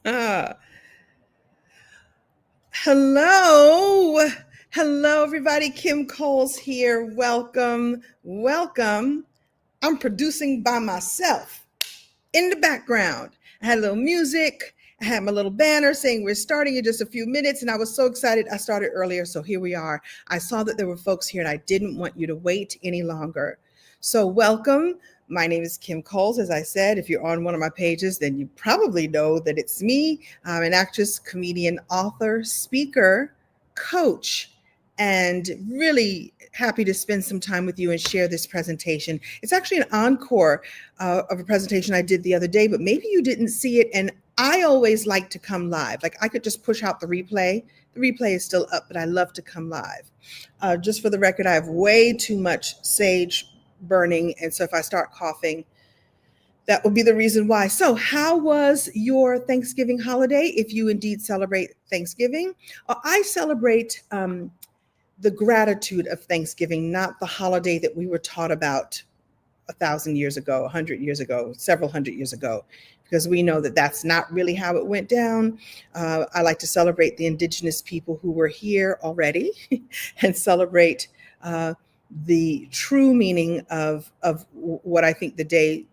Hello. Hello, everybody. Kim Coles here. Welcome. Welcome. I'm producing by myself in the background. I had a little music. I had my little banner saying we're starting in just a few minutes, and I was so excited. I started earlier, so here we are. I saw that there were folks here, and I didn't want you to wait any longer. So, welcome. My name is Kim Coles. As I said, if you're on one of my pages, then you probably know that it's me. I'm an actress, comedian, author, speaker, coach, and really happy to spend some time with you and share this presentation. It's actually an encore of a presentation I did the other day, but maybe you didn't see it. And I always like to come live. Like I could just push out the replay. The replay is still up, but I love to come live. Just for the record, I have way too much sage burning. And so if I start coughing, that would be the reason why. So how was your Thanksgiving holiday? If you indeed celebrate Thanksgiving, I celebrate the gratitude of Thanksgiving, not the holiday that we were taught about 1,000 years ago, 100 years ago, several hundred years ago, because we know that that's not really how it went down. I like to celebrate the indigenous people who were here already and celebrate the true meaning of what I think the day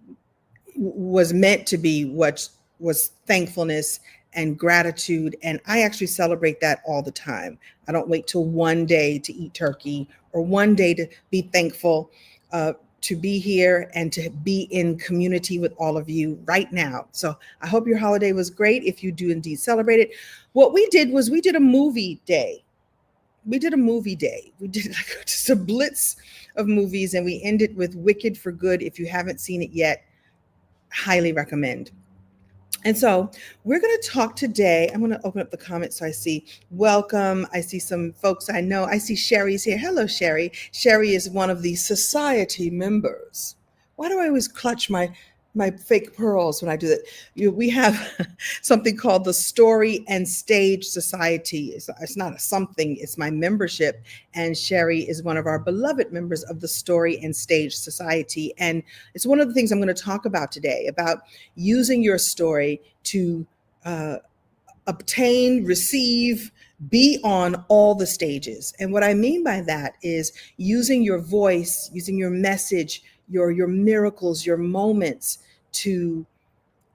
was meant to be, what was thankfulness and gratitude. And I actually celebrate that all the time. I don't wait till one day to eat turkey or one day to be thankful to be here and to be in community with all of you right now. So I hope your holiday was great. If you do indeed celebrate it, what we did was we did a movie day. We did like just a blitz of movies, and we ended with Wicked for Good. If you haven't seen it yet, highly recommend. And so we're going to talk today. I'm going to open up the comments so I see welcome. I see some folks I know. I see Sherry's here. Hello, Sherry. Sherry is one of the society members. Why do I always clutch my fake pearls when I do that? We have something called the Story and Stage Society. It's not a something, it's my membership. And Sherry is one of our beloved members of the Story and Stage Society. And it's one of the things I'm going to talk about today, about using your story to obtain, receive, be on all the stages. And what I mean by that is using your voice, using your message, your miracles, your moments to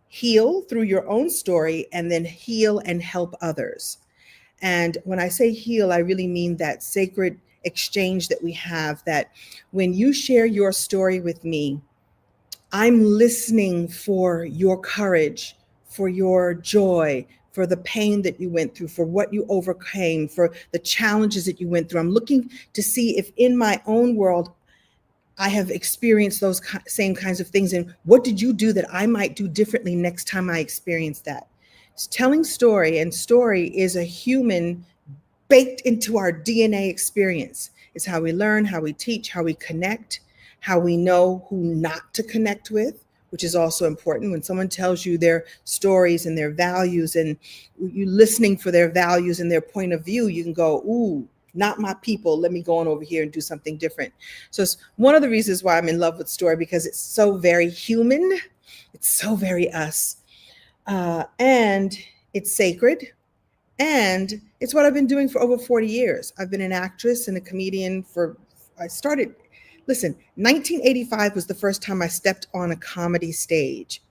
heal through your own story and then heal and help others. And when I say heal, I really mean that sacred exchange that we have, that when you share your story with me, I'm listening for your courage, for your joy, for the pain that you went through, for what you overcame, for the challenges that you went through. I'm looking to see if in my own world I have experienced those same kinds of things. And what did you do that I might do differently next time I experience that? It's telling story, and story is a human baked into our DNA experience. It's how we learn, how we teach, how we connect, how we know who not to connect with, which is also important. When someone tells you their stories and their values, and you listening for their values and their point of view, you can go, ooh, not my people. Let me go on over here and do something different. So it's one of the reasons why I'm in love with story, because it's so very human. It's so very us. And it's sacred. And it's what I've been doing for over 40 years. I've been an actress and a comedian listen, 1985 was the first time I stepped on a comedy stage,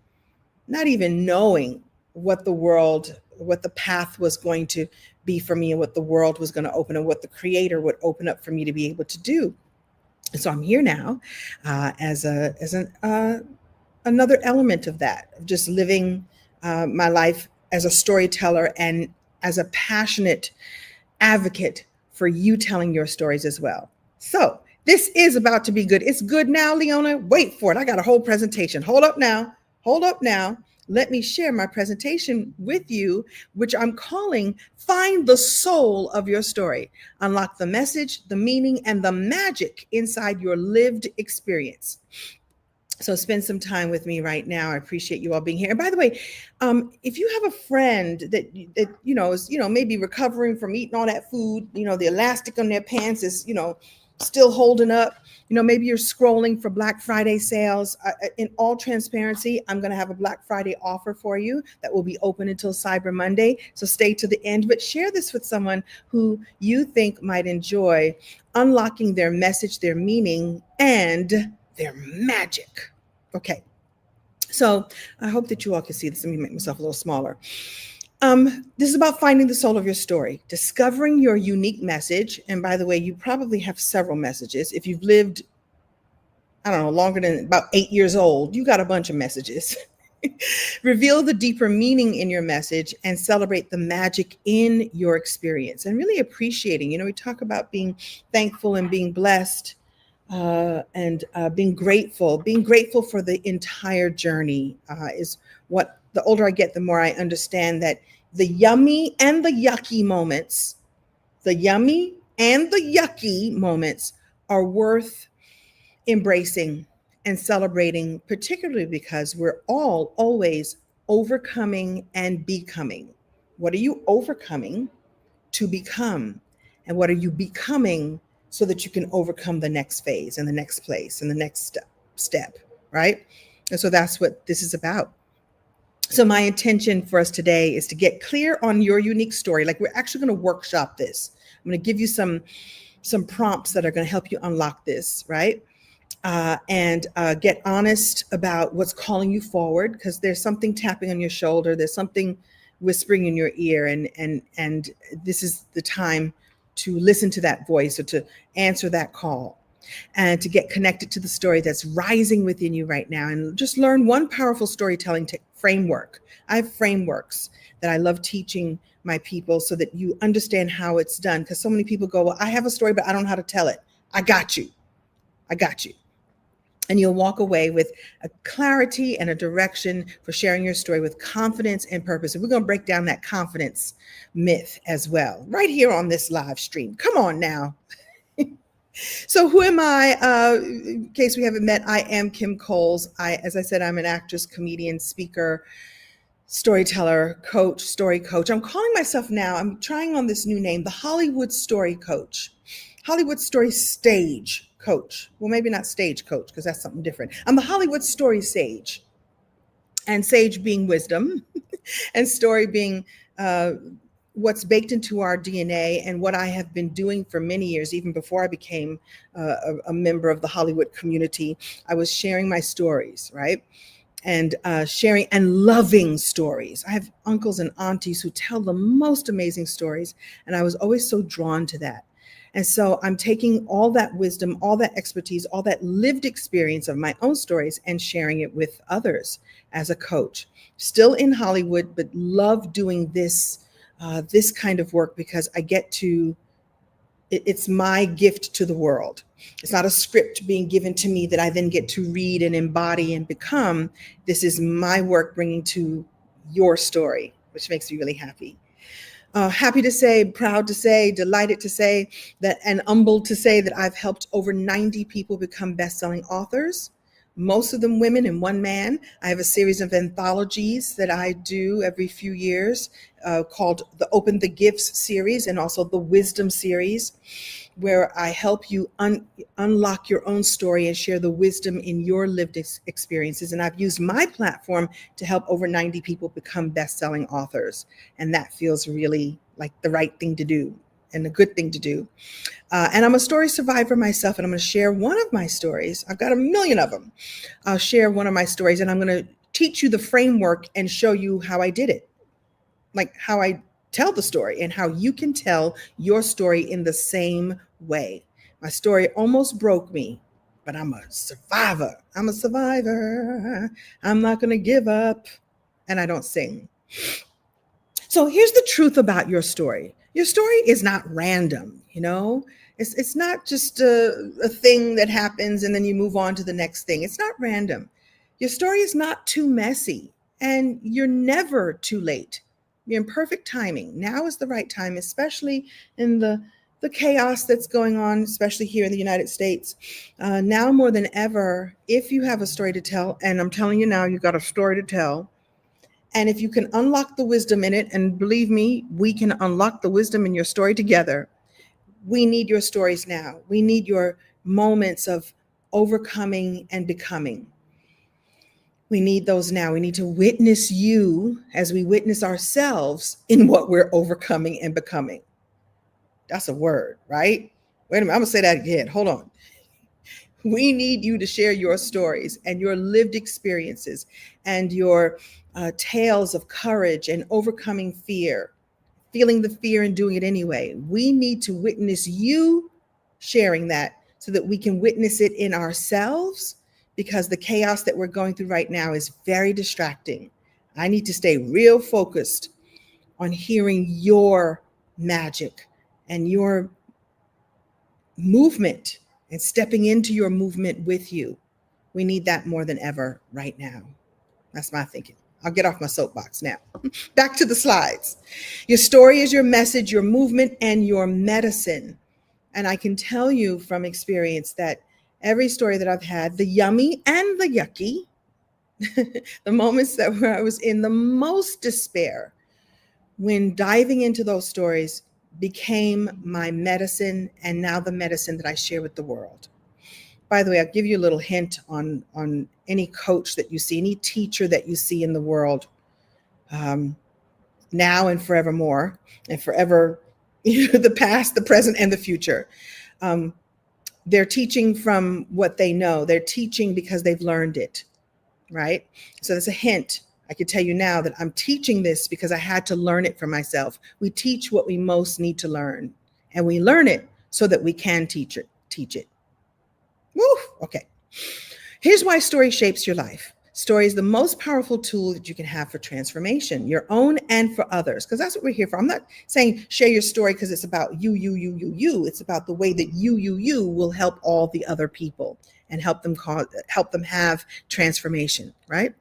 not even knowing what the path was going to be for me, and what the world was going to open, and what the creator would open up for me to be able to do. And so I'm here now as another element of that, of just living my life as a storyteller and as a passionate advocate for you telling your stories as well. So this is about to be good. It's good now, Leona. Wait for it. I got a whole presentation. Hold up now. Let me share my presentation with you, which I'm calling Find the Soul of Your Story. Unlock the message, the meaning, and the magic inside your lived experience. So spend some time with me right now. I appreciate you all being here. And by the way, if you have a friend that is maybe recovering from eating all that food, the elastic on their pants is still holding up. Maybe you're scrolling for Black Friday sales. In all transparency, I'm going to have a Black Friday offer for you that will be open until Cyber Monday. So stay to the end, but share this with someone who you think might enjoy unlocking their message, their meaning, and their magic. Okay. So I hope that you all can see this. Let me make myself a little smaller. This is about finding the soul of your story, discovering your unique message. And by the way, you probably have several messages. If you've lived, I don't know, longer than about 8 years old, you got a bunch of messages. Reveal the deeper meaning in your message and celebrate the magic in your experience and really appreciating. We talk about being thankful and being blessed. And being grateful for the entire journey is what, the older I get, the more I understand that the yummy and the yucky moments, are worth embracing and celebrating, particularly because we're all always overcoming and becoming. What are you overcoming to become? And what are you becoming so that you can overcome the next phase and the next place and the next step, right? And so that's what this is about. So my intention for us today is to get clear on your unique story. Like, we're actually going to workshop this. I'm going to give you some prompts that are going to help you unlock this, right? And get honest about what's calling you forward, because there's something tapping on your shoulder. There's something whispering in your ear, and this is the time to listen to that voice or to answer that call and to get connected to the story that's rising within you right now, and just learn one powerful storytelling framework. I have frameworks that I love teaching my people so that you understand how it's done, because so many people go, well, I have a story, but I don't know how to tell it. I got you. And you'll walk away with a clarity and a direction for sharing your story with confidence and purpose. And we're going to break down that confidence myth as well, right here on this live stream. Come on now. So who am I? In case we haven't met, I am Kim Coles. As I said, I'm an actress, comedian, speaker, storyteller, coach, story coach. I'm calling myself now, I'm trying on this new name, the Hollywood Story Coach. Hollywood Story Stage Coach. Well, maybe not stage coach, because that's something different. I'm the Hollywood Story Sage. And sage being wisdom, and story being what's baked into our DNA, and what I have been doing for many years, even before I became a member of the Hollywood community. I was sharing my stories, right? And sharing and loving stories. I have uncles and aunties who tell the most amazing stories, and I was always so drawn to that. And so I'm taking all that wisdom, all that expertise, all that lived experience of my own stories and sharing it with others as a coach. Still in Hollywood, but love doing this kind of work, because I get to, it's my gift to the world. It's not a script being given to me that I then get to read and embody and become. This is my work bringing to your story, which makes me really happy. Happy to say, proud to say, delighted to say that, and humbled to say that I've helped over 90 people become best-selling authors, most of them women and one man. I have a series of anthologies that I do every few years called the Open the Gifts series, and also the Wisdom series, where I help you unlock your own story and share the wisdom in your lived experiences. And I've used my platform to help over 90 people become best-selling authors. And that feels really like the right thing to do and a good thing to do. And I'm a story survivor myself, and I'm going to share one of my stories. I've got a million of them. I'll share one of my stories, and I'm going to teach you the framework and show you how I did it, like how I tell the story and how you can tell your story in the same way. My story almost broke me, but I'm a survivor. I'm a survivor. I'm not going to give up. And I don't sing. So here's the truth about your story. Your story is not random, you know? It's not just a thing that happens and then you move on to the next thing. It's not random. Your story is not too messy, and you're never too late. You're in perfect timing. Now is the right time, especially in the chaos that's going on, especially here in the United States. Now more than ever, if you have a story to tell, and I'm telling you now, you've got a story to tell, and if you can unlock the wisdom in it, and believe me, we can unlock the wisdom in your story together, We need your stories now. We need your moments of overcoming and becoming. We need those now. We need to witness you as we witness ourselves in what we're overcoming and becoming. That's a word, right? Wait a minute. I'm going to say that again. Hold on. We need you to share your stories and your lived experiences and your tales of courage and overcoming fear, feeling the fear and doing it anyway. We need to witness you sharing that so that we can witness it in ourselves, because the chaos that we're going through right now is very distracting. I need to stay real focused on hearing your magic and your movement and stepping into your movement with you. We need that more than ever right now. That's my thinking. I'll get off my soapbox now. Back to the slides. Your story is your message, your movement, and your medicine. And I can tell you from experience that every story that I've had, the yummy and the yucky, the moments that where I was in the most despair, when diving into those stories became my medicine, and now the medicine that I share with the world. By the way, I'll give you a little hint on any coach that you see, any teacher that you see in the world, now and forevermore, and forever, the past, the present, and the future. They're teaching from what they know. They're teaching because they've learned it, right? So that's a hint. I can tell you now that I'm teaching this because I had to learn it for myself. We teach what we most need to learn, and we learn it so that we can teach it. Woo, okay. Here's why story shapes your life. Story is the most powerful tool that you can have for transformation, your own and for others, because that's what we're here for. I'm not saying share your story because it's about you. It's about the way that you will help all the other people and help them have transformation, right?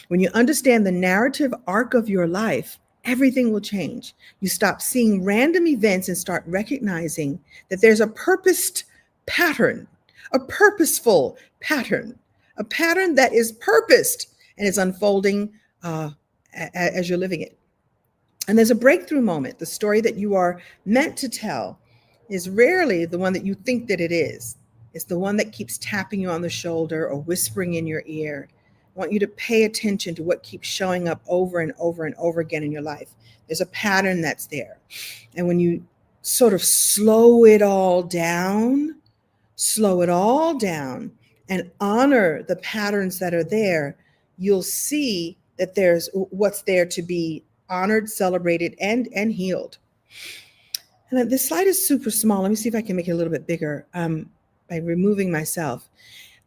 When you understand the narrative arc of your life, everything will change. You stop seeing random events and start recognizing that there's a purposed pattern, a purposeful pattern, a pattern that is purposed and is unfolding as you're living it. And there's a breakthrough moment. The story that you are meant to tell is rarely the one that you think that it is. It's the one that keeps tapping you on the shoulder or whispering in your ear. I want you to pay attention to what keeps showing up over and over and over again in your life. There's a pattern that's there. And when you sort of slow it all down, and honor the patterns that are there, you'll see that there's what's there to be honored, celebrated, and healed. And this slide is super small. Let me see if I can make it a little bit bigger by removing myself.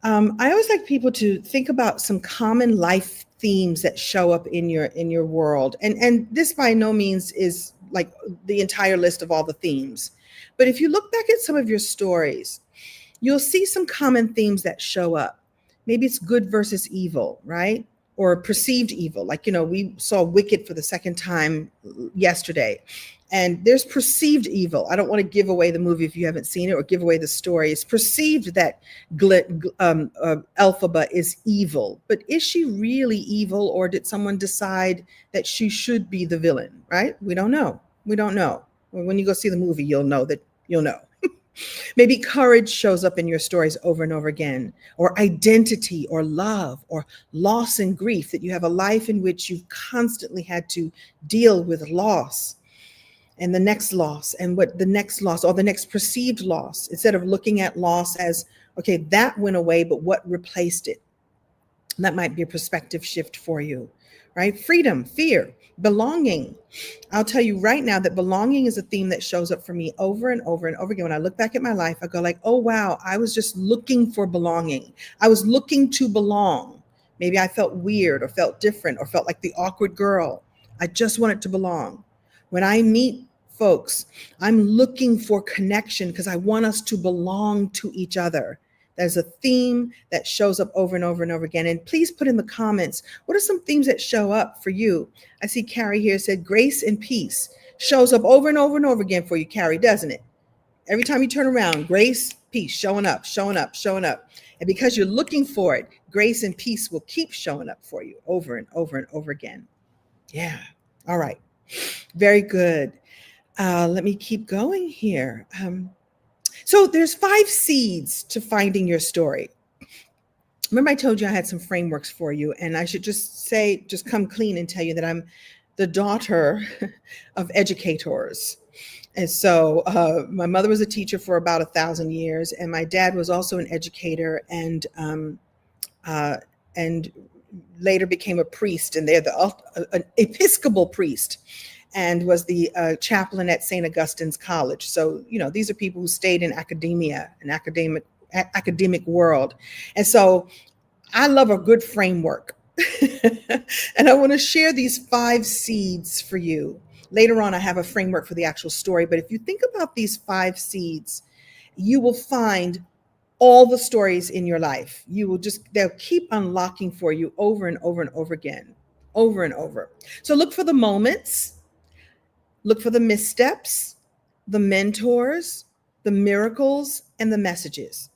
I always like people to think about some common life themes that show up in your world. And this by no means is like the entire list of all the themes. But if you look back at some of your stories, you'll see some common themes that show up. Maybe it's good versus evil, right? Or perceived evil. Like, we saw Wicked for the second time yesterday. And there's perceived evil. I don't want to give away the movie if you haven't seen it, or give away the story. It's perceived that Elphaba is evil. But is she really evil, or did someone decide that she should be the villain, right? We don't know. When you go see the movie, you'll know. Maybe courage shows up in your stories over and over again, or identity, or love, or loss and grief, that you have a life in which you've constantly had to deal with loss and the next loss, and what the next loss or the next perceived loss, instead of looking at loss as, okay, that went away, but what replaced it? And that might be a perspective shift for you, right? Freedom, fear, belonging. I'll tell you right now that belonging is a theme that shows up for me over and over and over again. When I look back at my life, I go like, oh, wow, I was just looking for belonging. I was looking to belong. Maybe I felt weird or felt different or felt like the awkward girl. I just wanted to belong. When I meet folks, I'm looking for connection because I want us to belong to each other. There's a theme that shows up over and over and over again. And please put in the comments, what are some themes that show up for you? I see Carrie here said grace and peace shows up over and over and over again for you, Carrie, doesn't it? Every time you turn around, grace, peace, showing up. And because you're looking for it, grace and peace will keep showing up for you over and over and over again. Yeah. All right. Very good. Let me keep going here. So there's 5 seeds to finding your story. Remember I told you I had some frameworks for you, and I should just come clean and tell you that I'm the daughter of educators. And so my mother was a teacher for about 1,000 years, and my dad was also an educator, uh, and later became a priest, and they're an Episcopal priest, and was the chaplain at St. Augustine's College. So, these are people who stayed in academia, an academic world. And so I love a good framework. And I want to share these 5 seeds for you. Later on, I have a framework for the actual story. But if you think about these 5 seeds, you will find all the stories in your life. They'll keep unlocking for you over and over and over again, over and over. So look for the moments, look for the missteps, the mentors, the miracles, and the messages.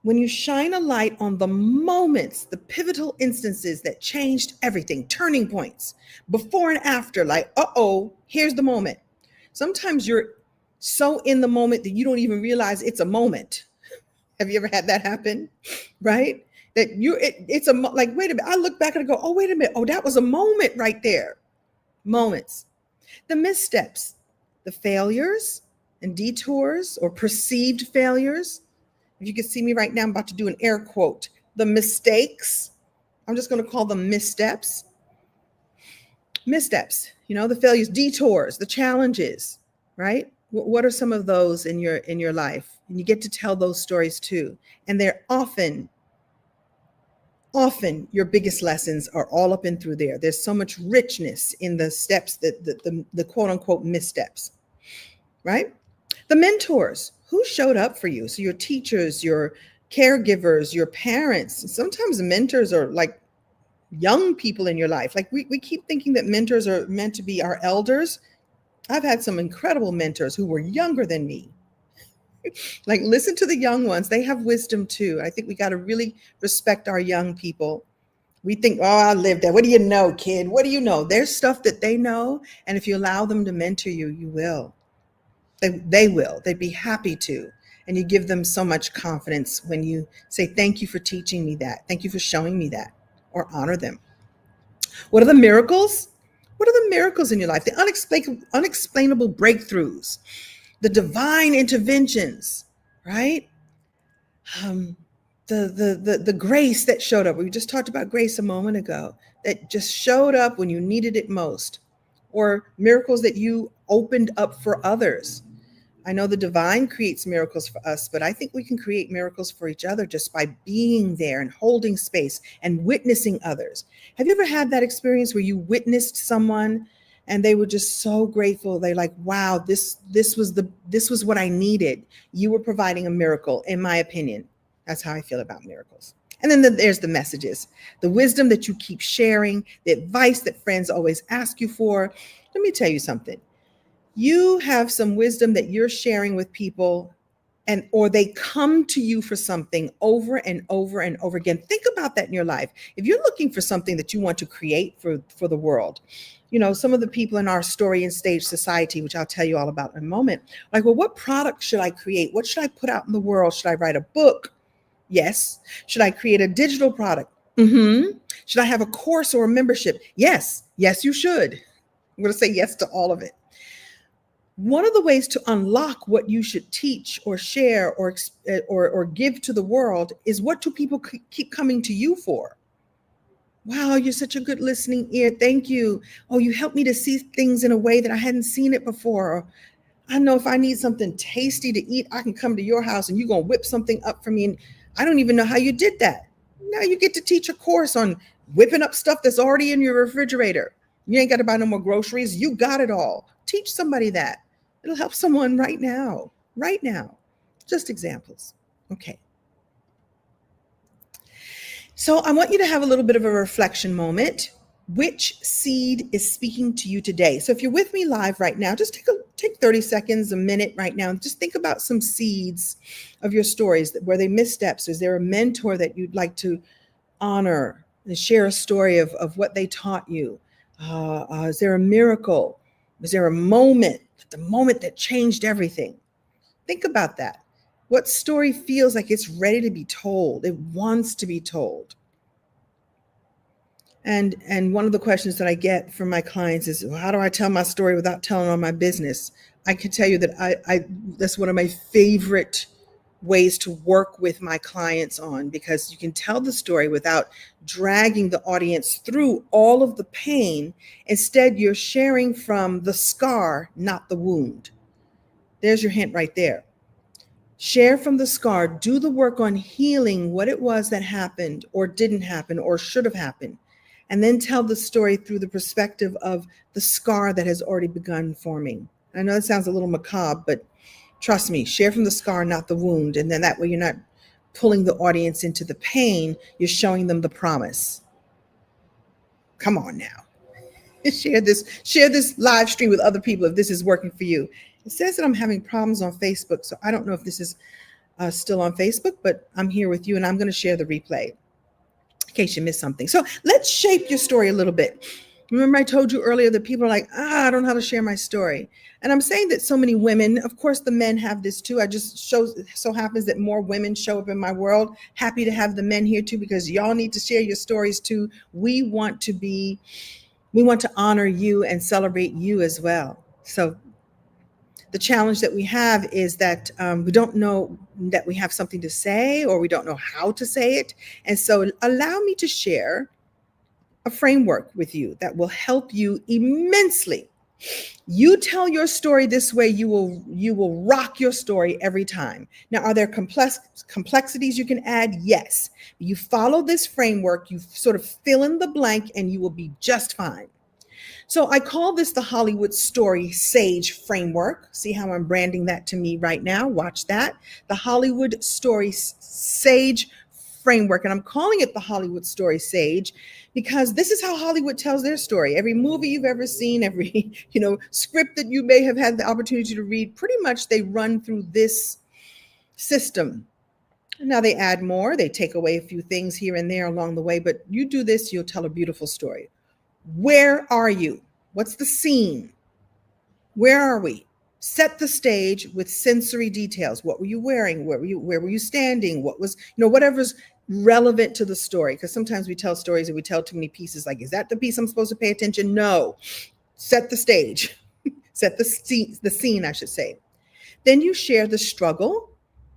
When you shine a light on the moments, the pivotal instances that changed everything, turning points, before and after, like, here's the moment. Sometimes you're so in the moment that you don't even realize it's a moment. Have you ever had that happen? Right? That it's like, wait a minute. I look back and I go, oh, wait a minute. Oh, that was a moment right there. Moments. The missteps, the failures and detours or perceived failures. If you can see me right now, I'm about to do an air quote. The mistakes, I'm just going to call them missteps. Missteps, the failures, detours, the challenges, right? What are some of those in your life? And you get to tell those stories too. And they're often your biggest lessons are all up and through there. There's so much richness in the steps, the quote unquote missteps, right? The mentors, who showed up for you? So your teachers, your caregivers, your parents. Sometimes the mentors are like young people in your life. Like we keep thinking that mentors are meant to be our elders. I've had some incredible mentors who were younger than me. Like, listen to the young ones. They have wisdom too. I think we got to really respect our young people. We think, I lived that. What do you know, kid? What do you know? There's stuff that they know. And if you allow them to mentor you, you will. They will. They'd be happy to. And you give them so much confidence when you say, thank you for teaching me that. Thank you for showing me that, or honor them. What are the miracles? What are the miracles in your life? The unexplainable breakthroughs, the divine interventions, right? The grace that showed up. We just talked about grace a moment ago, that just showed up when you needed it most, or miracles that you opened up for others. I know the divine creates miracles for us, but I think we can create miracles for each other just by being there and holding space and witnessing others. Have you ever had that experience where you witnessed someone and they were just so grateful? They're like, wow, this was what I needed. You were providing a miracle, in my opinion. That's how I feel about miracles. And then there's the messages, the wisdom that you keep sharing, the advice that friends always ask you for. Let me tell you something. You have some wisdom that you're sharing with people, or they come to you for something over and over and over again. Think about that in your life. If you're looking for something that you want to create for the world, some of the people in our story and stage society, which I'll tell you all about in a moment, like, well, what product should I create? What should I put out in the world? Should I write a book? Yes. Should I create a digital product? Mm-hmm. Should I have a course or a membership? Yes. Yes, you should. I'm going to say yes to all of it. One of the ways to unlock what you should teach or share or give to the world is, what do people keep coming to you for? Wow, you're such a good listening ear. Thank you. Oh, you helped me to see things in a way that I hadn't seen it before. Or, I know if I need something tasty to eat, I can come to your house and you're going to whip something up for me. And I don't even know how you did that. Now you get to teach a course on whipping up stuff that's already in your refrigerator. You ain't got to buy no more groceries. You got it all. Teach somebody that. It'll help someone right now. Just examples. Okay. So I want you to have a little bit of a reflection moment. Which seed is speaking to you today? So if you're with me live right now, just take 30 seconds, a minute right now, and just think about some seeds of your stories. Were they missteps? Is there a mentor that you'd like to honor and share a story of what they taught you? Is there a miracle? Was there a moment, the moment that changed everything? Think about that. What story feels like it's ready to be told? It wants to be told. And one of the questions that I get from my clients is, well, how do I tell my story without telling all my business? I can tell you that I that's one of my favorite ways to work with my clients on, because you can tell the story without dragging the audience through all of the pain. Instead, you're sharing from the scar, not the wound. There's your hint right there. Share from the scar, do the work on healing what it was that happened or didn't happen or should have happened, and then tell the story through the perspective of the scar that has already begun forming. I know it sounds a little macabre, but trust me, share from the scar, not the wound. And then that way you're not pulling the audience into the pain, you're showing them the promise. Come on now. Share this live stream with other people if this is working for you. It says that I'm having problems on Facebook, so I don't know if this is still on Facebook, but I'm here with you and I'm going to share the replay in case you missed something. So let's shape your story a little bit. Remember I told you earlier that people are like, I don't know how to share my story. And I'm saying that so many women, of course the men have this too. I just so happens that more women show up in my world. Happy to have the men here too, because y'all need to share your stories too. We want to honor you and celebrate you as well. So the challenge that we have is that we don't know that we have something to say, or we don't know how to say it. And so allow me to share a framework with you that will help you immensely. You tell your story this way, you will rock your story every time. Now, are there complexities you can add? Yes. You follow this framework, you sort of fill in the blank, and you will be just fine. So I call this the Hollywood Story Sage Framework. See how I'm branding that to me right now? Watch that. The Hollywood Story Sage Framework. And I'm calling it the Hollywood Story Sage because this is how Hollywood tells their story. Every movie you've ever seen, every script that you may have had the opportunity to read, pretty much they run through this system. Now they add more, they take away a few things here and there along the way, but you do this, you'll tell a beautiful story. Where are you? What's the scene? Where are we? Set the stage with sensory details. What were you wearing? Where were you standing? What was, whatever's relevant to the story. Because sometimes we tell stories and we tell too many pieces. Like, is that the piece I'm supposed to pay attention? No. Set the stage. Set the scene, I should say. Then you share the struggle.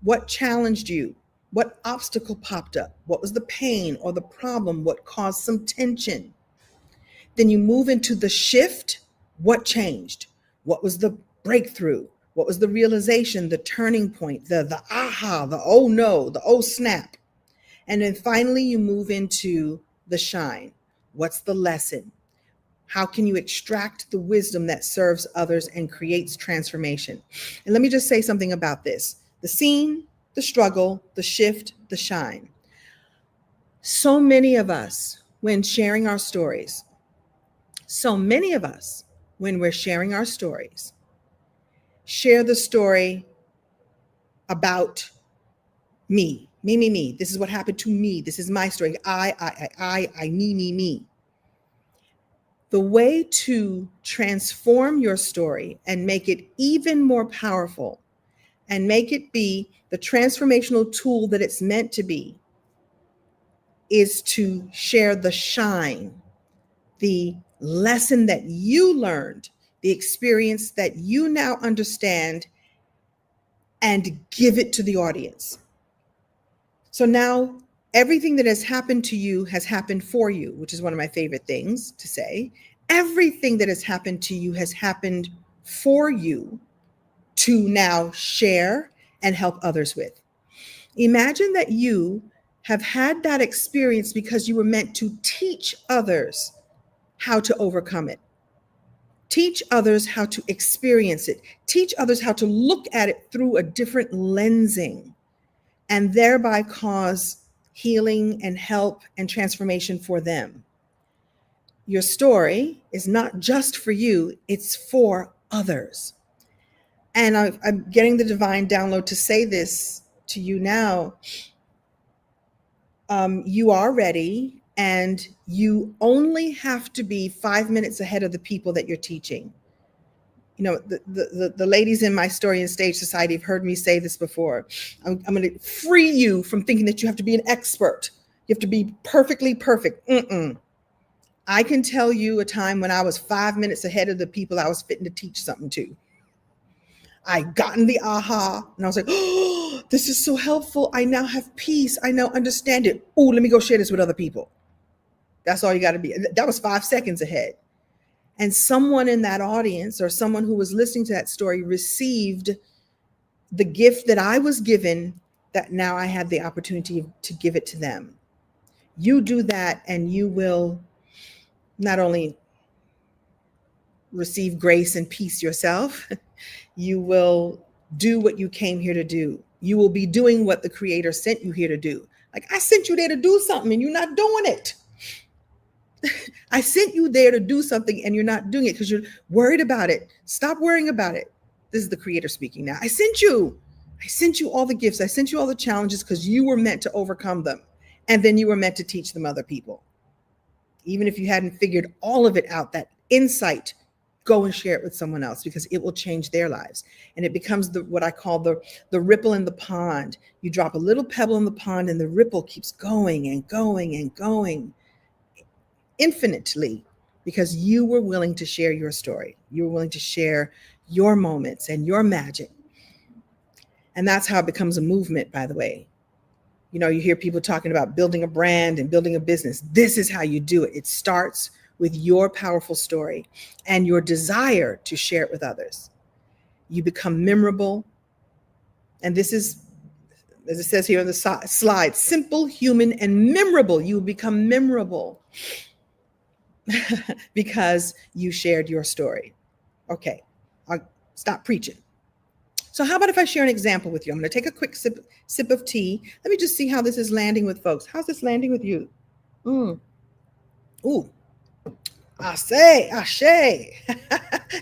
What challenged you? What obstacle popped up? What was the pain or the problem? What caused some tension? Then you move into the shift. What changed? What was the breakthrough? What was the realization, the turning point, the aha, the oh no, the oh snap? And then finally you move into the shine. What's the lesson? How can you extract the wisdom that serves others and creates transformation? And let me just say something about this. The scene, the struggle, the shift, the shine. So many of us, when sharing our stories, when we're sharing our stories, share the story about me. Me. This is what happened to me. This is my story. I, me. The way to transform your story and make it even more powerful and make it be the transformational tool that it's meant to be is to share the shine, the lesson that you learned, the experience that you now understand, and give it to the audience. So now everything that has happened to you has happened for you, which is one of my favorite things to say. Everything that has happened to you has happened for you to now share and help others with. Imagine that you have had that experience because you were meant to teach others how to overcome it. Teach others how to experience it. Teach others how to look at it through a different lensing, and thereby cause healing and help and transformation for them. Your story is not just for you, it's for others. And I'm getting the divine download to say this to you now. You are ready, and you only have to be 5 minutes ahead of the people that you're teaching. The ladies in my Story and Stage Society have heard me say this before. I'm going to free you from thinking that you have to be an expert. You have to be perfectly perfect. I can tell you a time when I was 5 minutes ahead of the people I was fitting to teach something to. I gotten the aha, and I was like, oh, this is so helpful. I now have peace. I now understand it. Oh, let me go share this with other people. That's all you got to be. That was 5 seconds ahead. And someone in that audience or someone who was listening to that story received the gift that I was given, that now I had the opportunity to give it to them. You do that and you will not only receive grace and peace yourself, you will do what you came here to do. You will be doing what the Creator sent you here to do. Like, I sent you there to do something and you're not doing it. I sent you there to do something and you're not doing it because you're worried about it. Stop worrying about it. This is the Creator speaking now. I sent you all the gifts. I sent you all the challenges because you were meant to overcome them. And then you were meant to teach them other people. Even if you hadn't figured all of it out, that insight, go and share it with someone else because it will change their lives. And it becomes what I call the ripple in the pond. You drop a little pebble in the pond and the ripple keeps going and going and going infinitely because you were willing to share your story. You were willing to share your moments and your magic. And that's how it becomes a movement, by the way. You hear people talking about building a brand and building a business. This is how you do it. It starts with your powerful story and your desire to share it with others. You become memorable. And this is, as it says here on the slide, simple, human, and memorable. You become memorable because you shared your story. Okay, I'll stop preaching. So how about if I share an example with you? I'm going to take a quick sip of tea. Let me just see how this is landing with folks. How's this landing with you? Ooh. Ashe.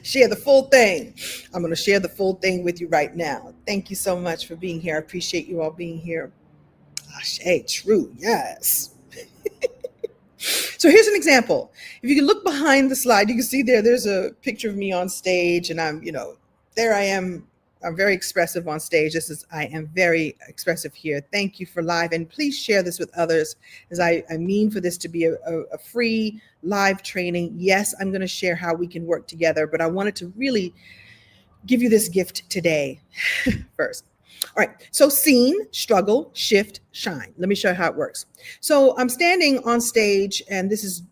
Share the full thing. I'm going to share the full thing with you right now. Thank you so much for being here. I appreciate you all being here. Ashe, true. Yes. So here's an example. If you can look behind the slide, you can see there's a picture of me on stage and I'm, there I am. I'm very expressive on stage. I am very expressive here. Thank you for live. And please share this with others as I mean for this to be a free live training. Yes, I'm going to share how we can work together, but I wanted to really give you this gift today first. All right. So scene, struggle, shift, shine. Let me show you how it works. So I'm standing on stage and this is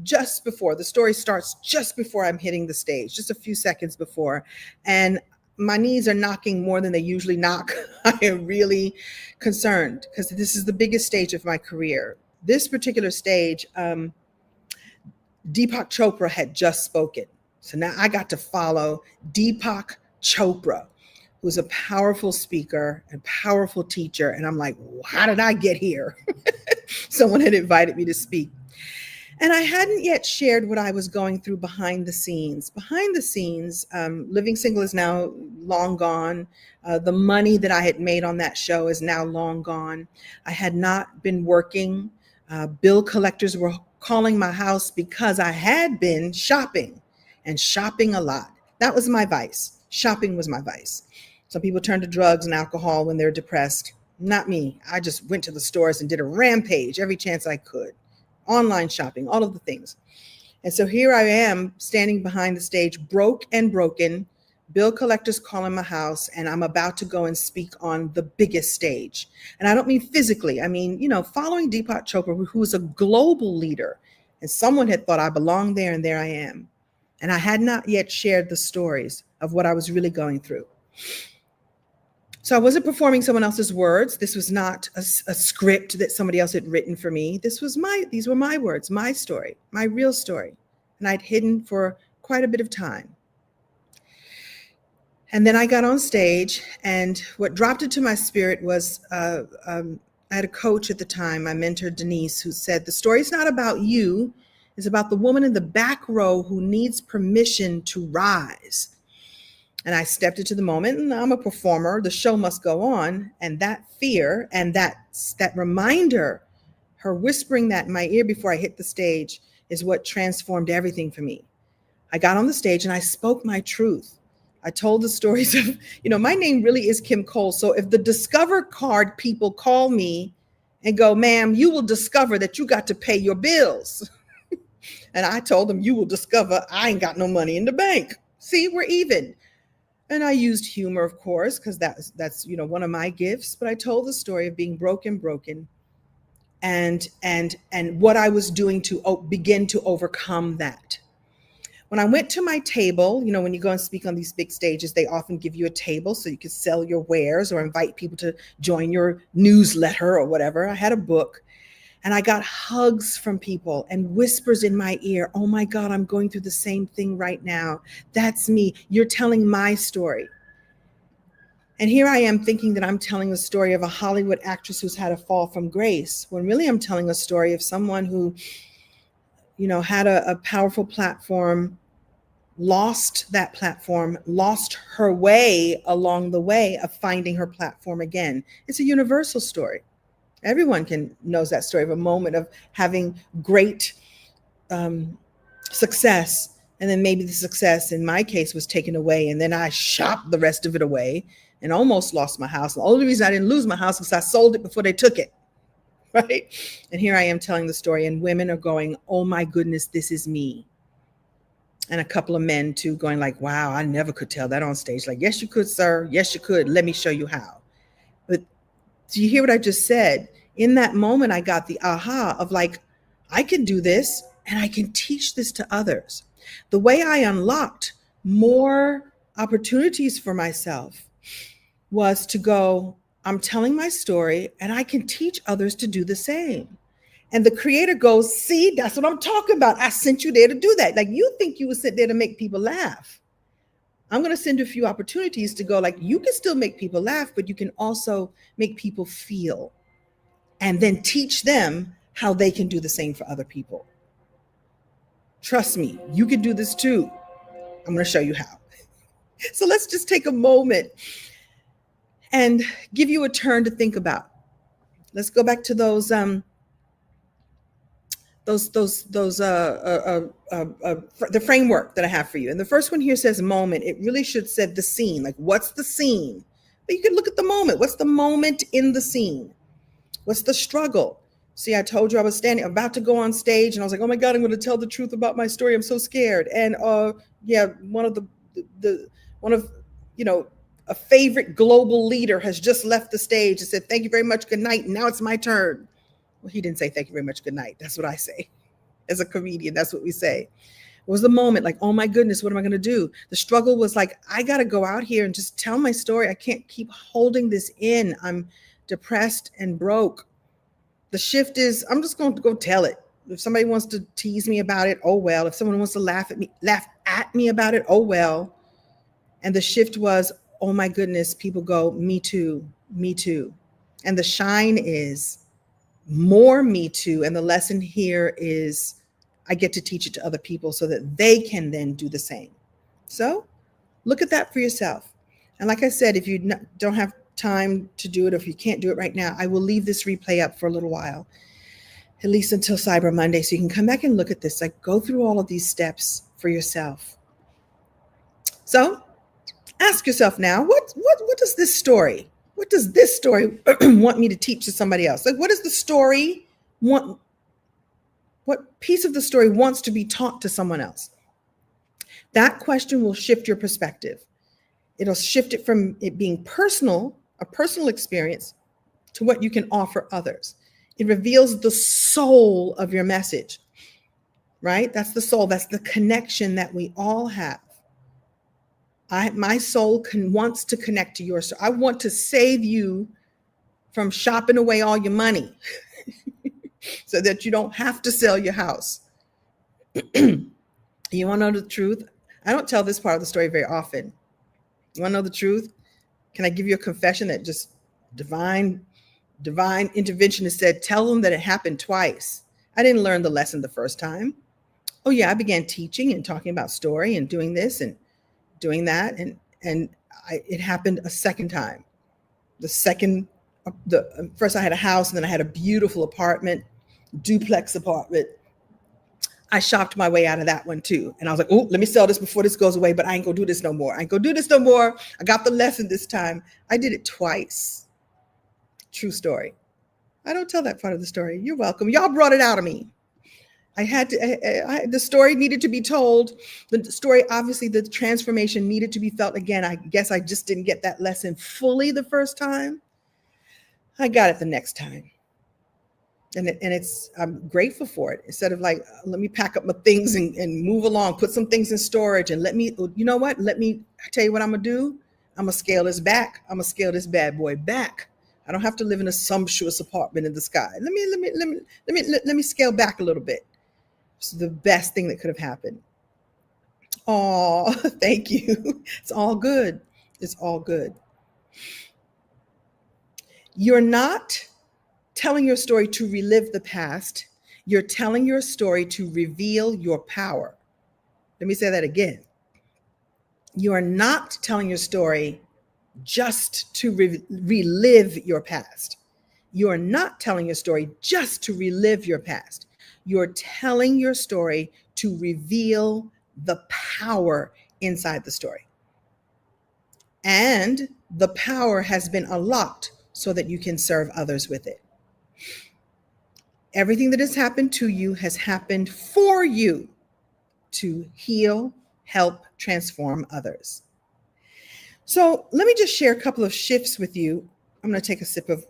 just before the story starts, just before I'm hitting the stage, just a few seconds before. And my knees are knocking more than they usually knock. I am really concerned because this is the biggest stage of my career. This particular stage, Deepak Chopra had just spoken. So now I got to follow Deepak Chopra, who's a powerful speaker and powerful teacher. And I'm like, how did I get here? Someone had invited me to speak. And I hadn't yet shared what I was going through behind the scenes. Behind the scenes, Living Single is now long gone. The money that I had made on that show is now long gone. I had not been working. Bill collectors were calling my house because I had been shopping and shopping a lot. That was my vice. Shopping was my vice. Some people turn to drugs and alcohol when they're depressed. Not me. I just went to the stores and did a rampage every chance I could. Online shopping, all of the things. And so here I am standing behind the stage, broke and broken, bill collectors calling my house, and I'm about to go and speak on the biggest stage. And I don't mean physically. I mean, following Deepak Chopra, who is a global leader, and someone had thought I belonged there, and there I am. And I had not yet shared the stories of what I was really going through. So I wasn't performing someone else's words. This was not a script that somebody else had written for me. These were my words, my story, my real story. And I'd hidden for quite a bit of time. And then I got on stage, and what dropped into my spirit was, I had a coach at the time, my mentor, Denise, who said, the story's not about you. It's about the woman in the back row who needs permission to rise. And I stepped into the moment, and I'm a performer. The show must go on. And that fear and that reminder, her whispering that in my ear before I hit the stage, is what transformed everything for me. I got on the stage and I spoke my truth. I told the stories of, my name really is Kim Cole. So if the Discover card people call me and go, ma'am, you will discover that you got to pay your bills. And I told them, you will discover I ain't got no money in the bank. See, we're even. And I used humor, of course, because that's one of my gifts. But I told the story of being broken, and what I was doing to begin to overcome that. When I went to my table, when you go and speak on these big stages, they often give you a table so you can sell your wares or invite people to join your newsletter or whatever. I had a book and I got hugs from people and whispers in my ear. Oh my God, I'm going through the same thing right now. That's me. You're telling my story. And here I am thinking that I'm telling a story of a Hollywood actress who's had a fall from grace, when really I'm telling a story of someone who, had a powerful platform, lost that platform, lost her way along the way of finding her platform again. It's a universal story. Everyone knows that story of a moment of having great success, and then maybe the success in my case was taken away, and then I shopped the rest of it away and almost lost my house. The only reason I didn't lose my house was I sold it before they took it, right? And here I am telling the story, and women are going, oh my goodness, this is me. And a couple of men too going like, wow, I never could tell that on stage. Like, yes, you could, sir. Yes, you could. Let me show you how. But do you hear what I just said? In that moment, I got the aha of like, I can do this and I can teach this to others. The way I unlocked more opportunities for myself was to go, I'm telling my story and I can teach others to do the same. And the creator goes, see, that's what I'm talking about. I sent you there to do that. Like, you think you would sit there to make people laugh. I'm going to send you a few opportunities to go, like, you can still make people laugh, but you can also make people feel, and then teach them how they can do the same for other people. Trust me, you can do this too. I'm going to show you how. So let's just take a moment and give you a turn to think about. Let's go back to the framework that I have for you. And the first one here says moment. It really should say the scene. Like, what's the scene? But you can look at the moment. What's the moment in the scene? What's the struggle? See, I told you I was about to go on stage, and I was like, oh my God, I'm going to tell the truth about my story. I'm so scared. And one of a favorite global leader has just left the stage and said, thank you very much, good night. And now it's my turn. Well, he didn't say thank you very much, good night. That's what I say. As a comedian, that's what we say. It was the moment like, oh my goodness, what am I going to do? The struggle was like, I got to go out here and just tell my story. I can't keep holding this in. I'm depressed and broke. The shift is, I'm just going to go tell it. If somebody wants to tease me about it, oh well. If someone wants to laugh at me about it, oh well. And the shift was, oh my goodness, people go, me too, me too. And the shine is more me too. And the lesson here is I get to teach it to other people so that they can then do the same. So look at that for yourself. And like I said, if you don't have time to do it, or if you can't do it right now, I will leave this replay up for a little while, at least until Cyber Monday, so you can come back and look at this. Like, go through all of these steps for yourself. So ask yourself now, what does this story want me to teach to somebody else? Like, what does the story want? What piece of the story wants to be taught to someone else? That question will shift your perspective. It'll shift it from it being personal, a personal experience, to what you can offer others. It reveals the soul of your message, right? That's the soul. That's the connection that we all have. My soul wants to connect to yours. So I want to save you from shopping away all your money so that you don't have to sell your house. You want to know the truth? I don't tell this part of the story very often. You want to know the truth? Can I give you a confession that just divine intervention has said, tell them that it happened twice. I didn't learn the lesson the first time. Oh yeah, I began teaching and talking about story and doing this and doing that. It happened a second time. First I had a house, and then I had a beautiful apartment, duplex apartment. I shopped my way out of that one too. And I was like, oh, let me sell this before this goes away, but I ain't gonna do this no more. I ain't gonna do this no more. I got the lesson this time. I did it twice. True story. I don't tell that part of the story. You're welcome. Y'all brought it out of me. I had to, the story needed to be told. The story, obviously, the transformation needed to be felt again. I guess I just didn't get that lesson fully the first time. I got it the next time. And I'm grateful for it. Instead of like, let me pack up my things and move along, put some things in storage and you know what? I tell you what I'm going to do. I'm going to scale this back. I'm going to scale this bad boy back. I don't have to live in a sumptuous apartment in the sky. Let me scale back a little bit. It's the best thing that could have happened. Oh, thank you. It's all good. It's all good. You're not telling your story to relive the past. You're telling your story to reveal your power. Let me say that again. You are not telling your story just to relive your past. You are not telling your story just to relive your past. You're telling your story to reveal the power inside the story. And the power has been unlocked so that you can serve others with it. Everything that has happened to you has happened for you to heal, help, transform others. So let me just share a couple of shifts with you. I'm going to take a sip of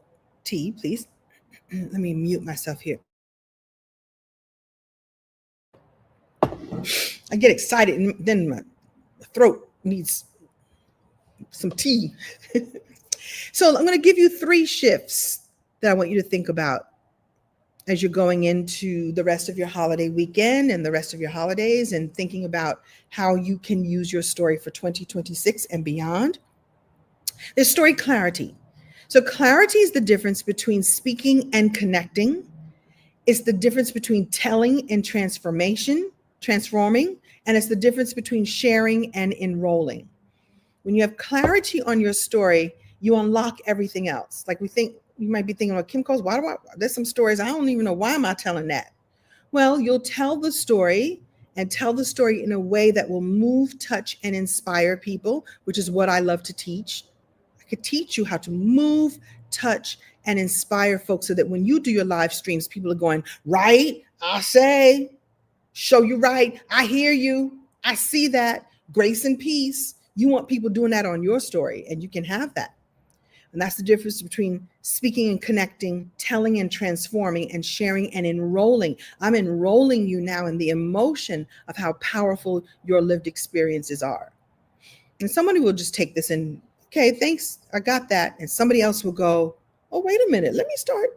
tea, please. Let me mute myself here. I get excited and then my throat needs some tea. So I'm going to give you 3 shifts that I want you to think about as you're going into the rest of your holiday weekend and the rest of your holidays and thinking about how you can use your story for 2026 and beyond. There's story clarity. So clarity is the difference between speaking and connecting. It's the difference between telling and transforming, and it's the difference between sharing and enrolling. When you have clarity on your story, you unlock everything else. Like you might be thinking, well, Kim Coles, there's some stories I don't even know, why am I telling that? Well, you'll tell the story and tell the story in a way that will move, touch, and inspire people, which is what I love to teach. I could teach you how to move, touch, and inspire folks so that when you do your live streams, people are going, right, I say, show you right, I hear you, I see that, grace and peace. You want people doing that on your story, and you can have that. And that's the difference between speaking and connecting, telling and transforming, and sharing and enrolling. I'm enrolling you now in the emotion of how powerful your lived experiences are. And somebody will just take this and, okay, thanks, I got that. And somebody else will go, oh, wait a minute, let me start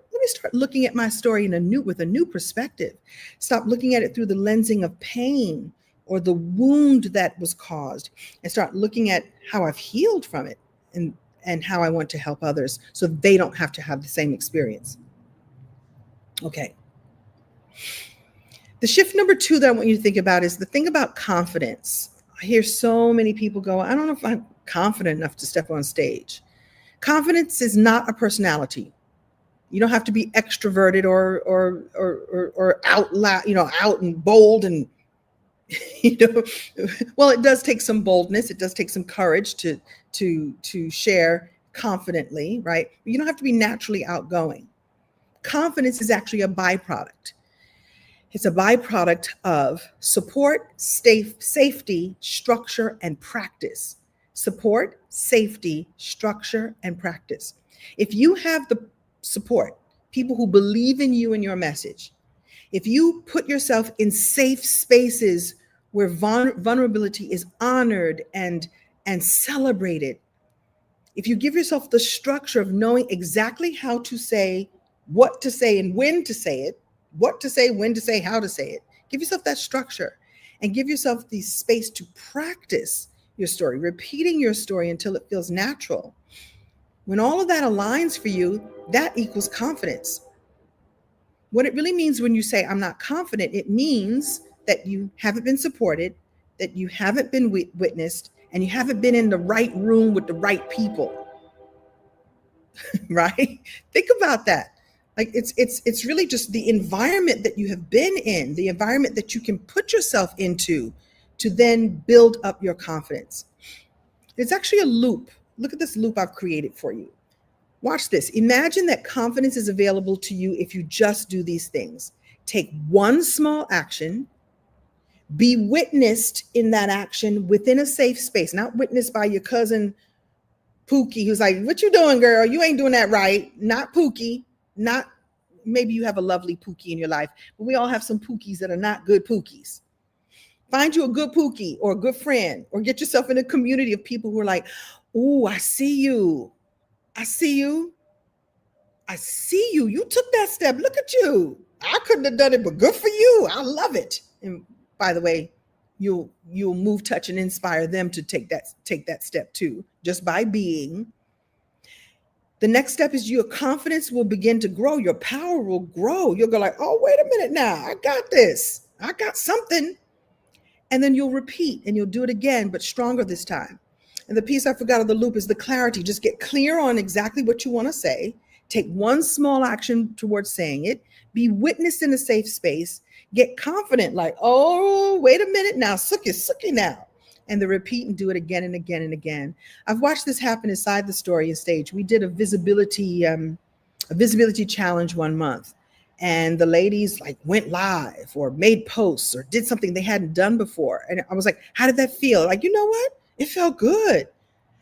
looking at my story with a new perspective. Stop looking at it through the lensing of pain or the wound that was caused, and start looking at how I've healed from it and how I want to help others so they don't have to have the same experience. Okay. The shift number 2 that I want you to think about is the thing about confidence. I hear so many people go, I don't know if I'm confident enough to step on stage. Confidence is not a personality. You don't have to be extroverted or out loud, out and bold and well, it does take some boldness. It does take some courage to share confidently, right? But you don't have to be naturally outgoing. Confidence is actually a byproduct. It's a byproduct of support, safety, structure, and practice. Support, safety, structure, and practice. If you have the support, people who believe in you and your message, if you put yourself in safe spaces where vulnerability is honored and celebrated, if you give yourself the structure of knowing exactly how to say, what to say, and when to say it, what to say, when to say, how to say it, give yourself that structure and give yourself the space to practice your story, repeating your story until it feels natural. When all of that aligns for you, that equals confidence. What it really means when you say, I'm not confident, it means that you haven't been supported, that you haven't been witnessed, and you haven't been in the right room with the right people, right? Think about that. Like it's really just the environment that you have been in, the environment that you can put yourself into to then build up your confidence. It's actually a loop. Look at this loop I've created for you. Watch this. Imagine that confidence is available to you if you just do these things. Take one small action, be witnessed in that action within a safe space, not witnessed by your cousin Pookie, who's like, "What you doing, girl? You ain't doing that right." Not Pookie, not maybe you have a lovely Pookie in your life, but we all have some Pookies that are not good Pookies. Find you a good Pookie or a good friend, or get yourself in a community of people who are like, "Oh, I see you. I see you. I see you. You took that step. Look at you. I couldn't have done it, but good for you. I love it." And by the way, you'll move, touch, and inspire them to take that step too, just by being. The next step is your confidence will begin to grow. Your power will grow. You'll go like, "Oh, wait a minute now. I got this. I got something." And then you'll repeat and you'll do it again, but stronger this time. And the piece I forgot of the loop is the clarity. Just get clear on exactly what you want to say. Take one small action towards saying it. Be witnessed in a safe space. Get confident, like, "Oh, wait a minute now. Sucky now." And then repeat and do it again and again and again. I've watched this happen inside the story and stage. We did a visibility challenge one month. And the ladies like went live or made posts or did something they hadn't done before. And I was like, "How did that feel?" Like, "You know what? It felt good."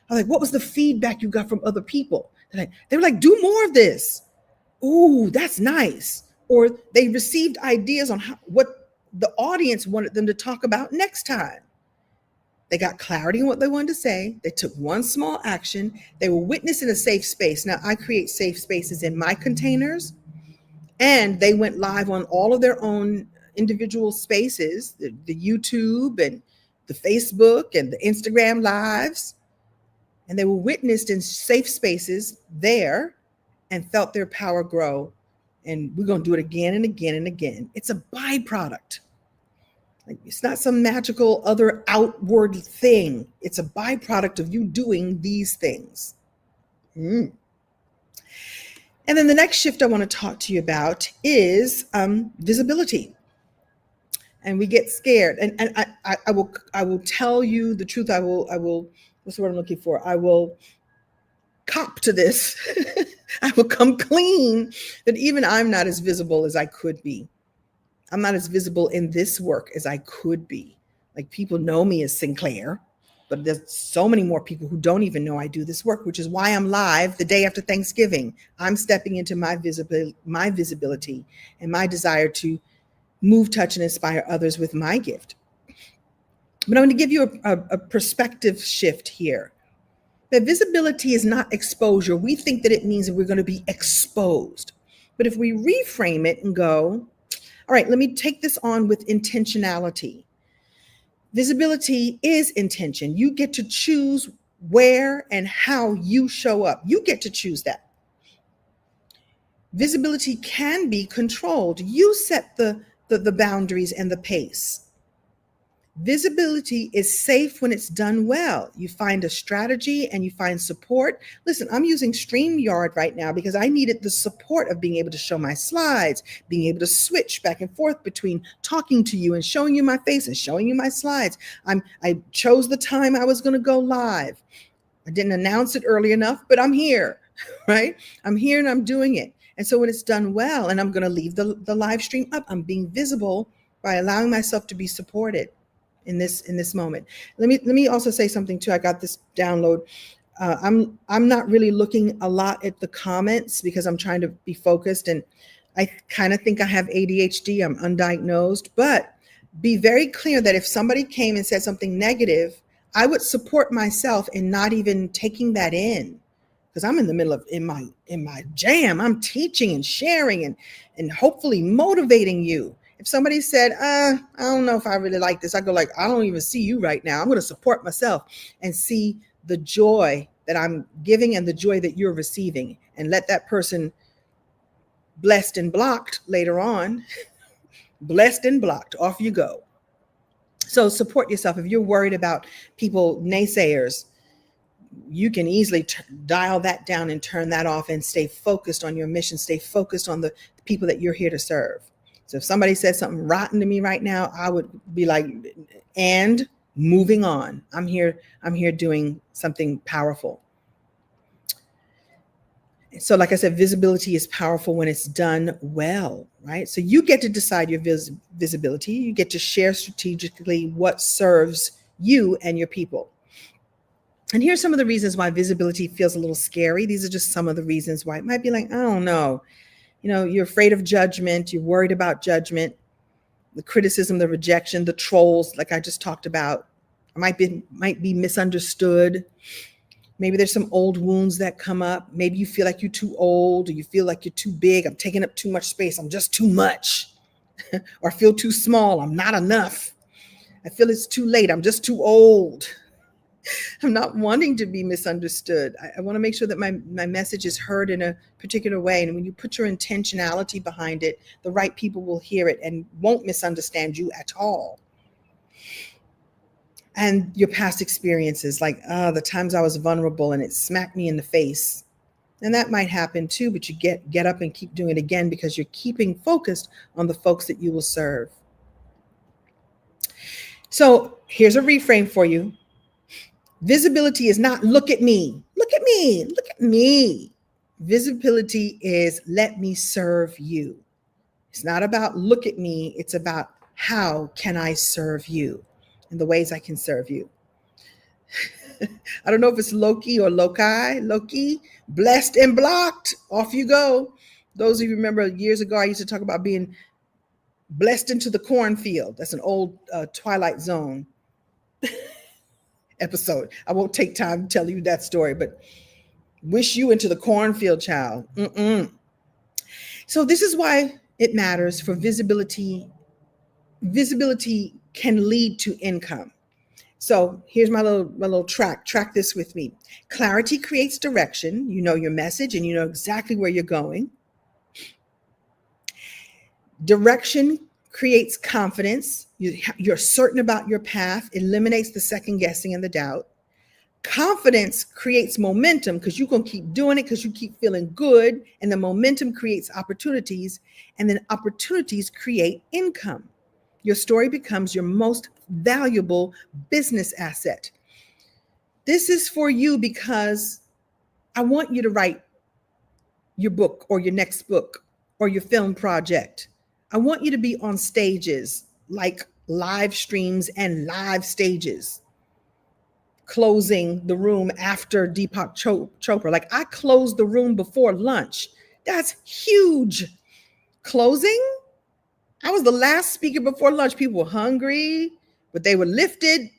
I was like, "What was the feedback you got from other people?" They were like, "Do more of this." "Ooh, that's nice." Or they received ideas on what the audience wanted them to talk about next time. They got clarity on what they wanted to say. They took one small action. They were witnessed in a safe space. Now, I create safe spaces in my containers, and they went live on all of their own individual spaces, the YouTube and the Facebook and the Instagram lives. And they were witnessed in safe spaces there and felt their power grow. And we're going to do it again and again and again. It's a byproduct. Like, it's not some magical other outward thing. It's a byproduct of you doing these things. And then the next shift I want to talk to you about is visibility. And we get scared. And I will tell you the truth. I will, what's the word I'm looking for? I will cop to this. I will come clean that even I'm not as visible as I could be. I'm not as visible in this work as I could be. Like, people know me as Sinclair, but there's so many more people who don't even know I do this work, which is why I'm live the day after Thanksgiving. I'm stepping into my visibility and my desire to move, touch, and inspire others with my gift. But I'm going to give you a perspective shift here. That visibility is not exposure. We think that it means that we're going to be exposed. But if we reframe it and go, "All right, let me take this on with intentionality." Visibility is intention. You get to choose where and how you show up. You get to choose that. Visibility can be controlled. You set the boundaries and the pace. Visibility is safe when it's done well. You find a strategy and you find support. Listen, I'm using StreamYard right now because I needed the support of being able to show my slides, being able to switch back and forth between talking to you and showing you my face and showing you my slides. I chose the time I was going to go live. I didn't announce it early enough, but I'm here, right? I'm here and I'm doing it. And so when it's done well, and I'm going to leave the live stream up, I'm being visible by allowing myself to be supported in this moment. Let me also say something too. I got this download. I'm not really looking a lot at the comments because I'm trying to be focused, and I kind of think I have ADHD. I'm undiagnosed, but be very clear that if somebody came and said something negative, I would support myself in not even taking that in, because I'm in the middle of in my jam. I'm teaching and sharing and hopefully motivating you. If somebody said, I don't know if I really like this, I go like, "I don't even see you right now. I'm going to support myself and see the joy that I'm giving and the joy that you're receiving, and let that person blessed and blocked later on, blessed and blocked, off you go." So support yourself. If you're worried about people, naysayers, you can easily dial that down and turn that off and stay focused on your mission, stay focused on the people that you're here to serve. So if somebody says something rotten to me right now, I would be like, and moving on. I'm here doing something powerful. So like I said, visibility is powerful when it's done well, right? So you get to decide your visibility. You get to share strategically what serves you and your people. And here's some of the reasons why visibility feels a little scary. These are just some of the reasons why it might be like, I don't know. You're afraid of judgment. You're worried about judgment, the criticism, the rejection, the trolls, like I just talked about. Might be misunderstood. Maybe there's some old wounds that come up. Maybe you feel like you're too old, or you feel like you're too big. I'm taking up too much space. I'm just too much. Or I feel too small. I'm not enough. I feel it's too late. I'm just too old. I'm not wanting to be misunderstood. I want to make sure that my message is heard in a particular way. And when you put your intentionality behind it, the right people will hear it and won't misunderstand you at all. And your past experiences, like the times I was vulnerable and it smacked me in the face. And that might happen too, but you get up and keep doing it again because you're keeping focused on the folks that you will serve. So here's a reframe for you. Visibility is not look at me, look at me, look at me. Visibility is let me serve you. It's not about look at me. It's about how can I serve you and the ways I can serve you. I don't know if it's Loki or Loki, blessed and blocked. Off you go. Those of you remember years ago, I used to talk about being blessed into the cornfield. That's an old Twilight Zone episode. I won't take time to tell you that story, but wish you into the cornfield, child. So this is why it matters for visibility. Visibility can lead to income. So here's my little track. Track this with me. Clarity creates direction. You know your message and you know exactly where you're going. Direction creates confidence. You're certain about your path, eliminates the second guessing and the doubt. Confidence creates momentum because you're going to keep doing it because you keep feeling good. And the momentum creates opportunities. And then opportunities create income. Your story becomes your most valuable business asset. This is for you because I want you to write your book or your next book or your film project. I want you to be on stages like live streams and live stages, closing the room after Deepak Chopra. Like I closed the room before lunch. That's huge. Closing? I was the last speaker before lunch. People were hungry, but they were lifted.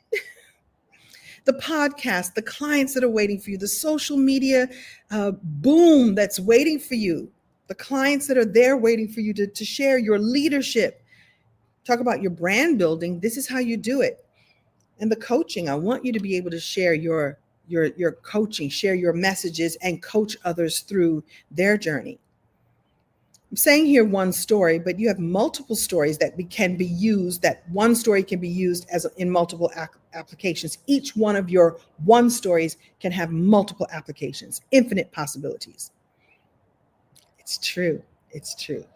The podcast, the clients that are waiting for you, the social media boom that's waiting for you, the clients that are there waiting for you to share your leadership. Talk about your brand building. This is how you do it. And the coaching, I want you to be able to share your coaching, share your messages, and coach others through their journey. I'm saying here one story, but you have multiple stories that can be used. That one story can be used in multiple applications. Each one of your one stories can have multiple applications, infinite possibilities. It's true. It's true.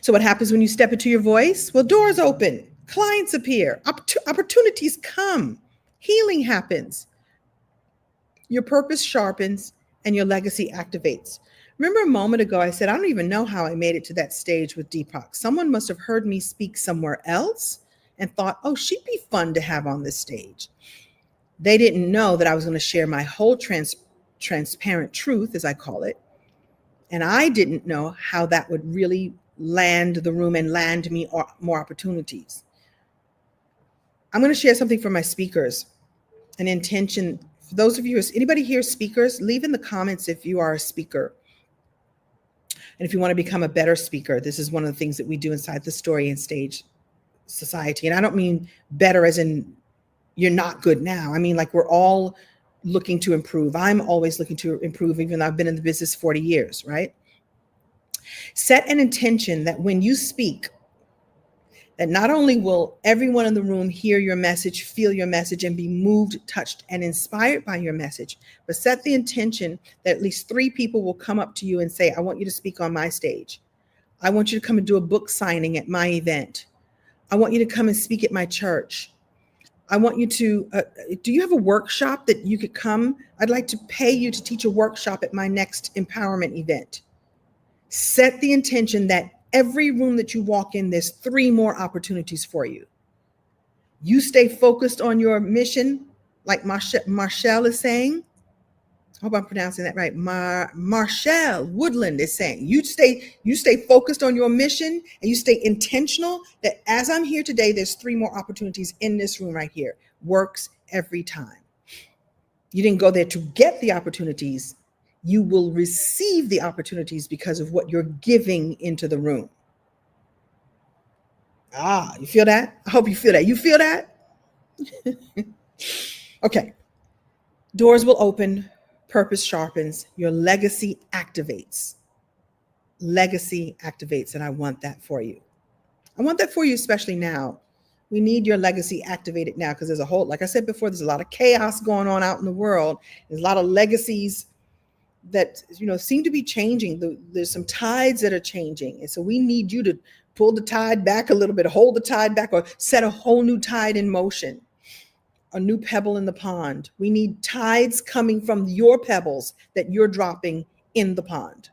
So what happens when you step into your voice? Well, doors open, clients appear, opportunities come, healing happens, your purpose sharpens, and your legacy activates. Remember a moment ago, I said, I don't even know how I made it to that stage with Deepak. Someone must have heard me speak somewhere else and thought, oh, she'd be fun to have on this stage. They didn't know that I was going to share my whole transparent truth, as I call it. And I didn't know how that would really land the room and land me more opportunities. I'm going to share something from my speakers, an intention. For those of you, anybody here speakers, leave in the comments if you are a speaker. And if you want to become a better speaker, this is one of the things that we do inside the Story and Stage Society. And I don't mean better as in you're not good now. I mean, like we're all looking to improve. I'm always looking to improve, even though I've been in the business 40 years, right? Set an intention that when you speak, That not only will everyone in the room hear your message, feel your message, and be moved, touched, and inspired by your message, but set the intention that at least 3 people will come up to you and say, I want you to speak on my stage. I want you to come and do a book signing at my event. I want you to come and speak at my church. I want you to, do you have a workshop that you could come? I'd like to pay you to teach a workshop at my next empowerment event. Set the intention that every room that you walk in, there's 3 more opportunities for you. You stay focused on your mission, like Marshall is saying. I hope I'm pronouncing that right. Marshall Woodland is saying, you stay focused on your mission and you stay intentional that as I'm here today, there's 3 more opportunities in this room right here. Works every time. You didn't go there to get the opportunities. You will receive the opportunities because of what you're giving into the room. You feel that? I hope you feel that. You feel that? Okay. Doors will open. Purpose sharpens. Your legacy activates. Legacy activates. And I want that for you. I want that for you, especially now. We need your legacy activated now because there's a whole, like I said before, there's a lot of chaos going on out in the world. There's a lot of legacies that, seem to be changing. There's some tides that are changing. And so we need you to pull the tide back a little bit, hold the tide back, or set a whole new tide in motion, a new pebble in the pond. We need tides coming from your pebbles that you're dropping in the pond.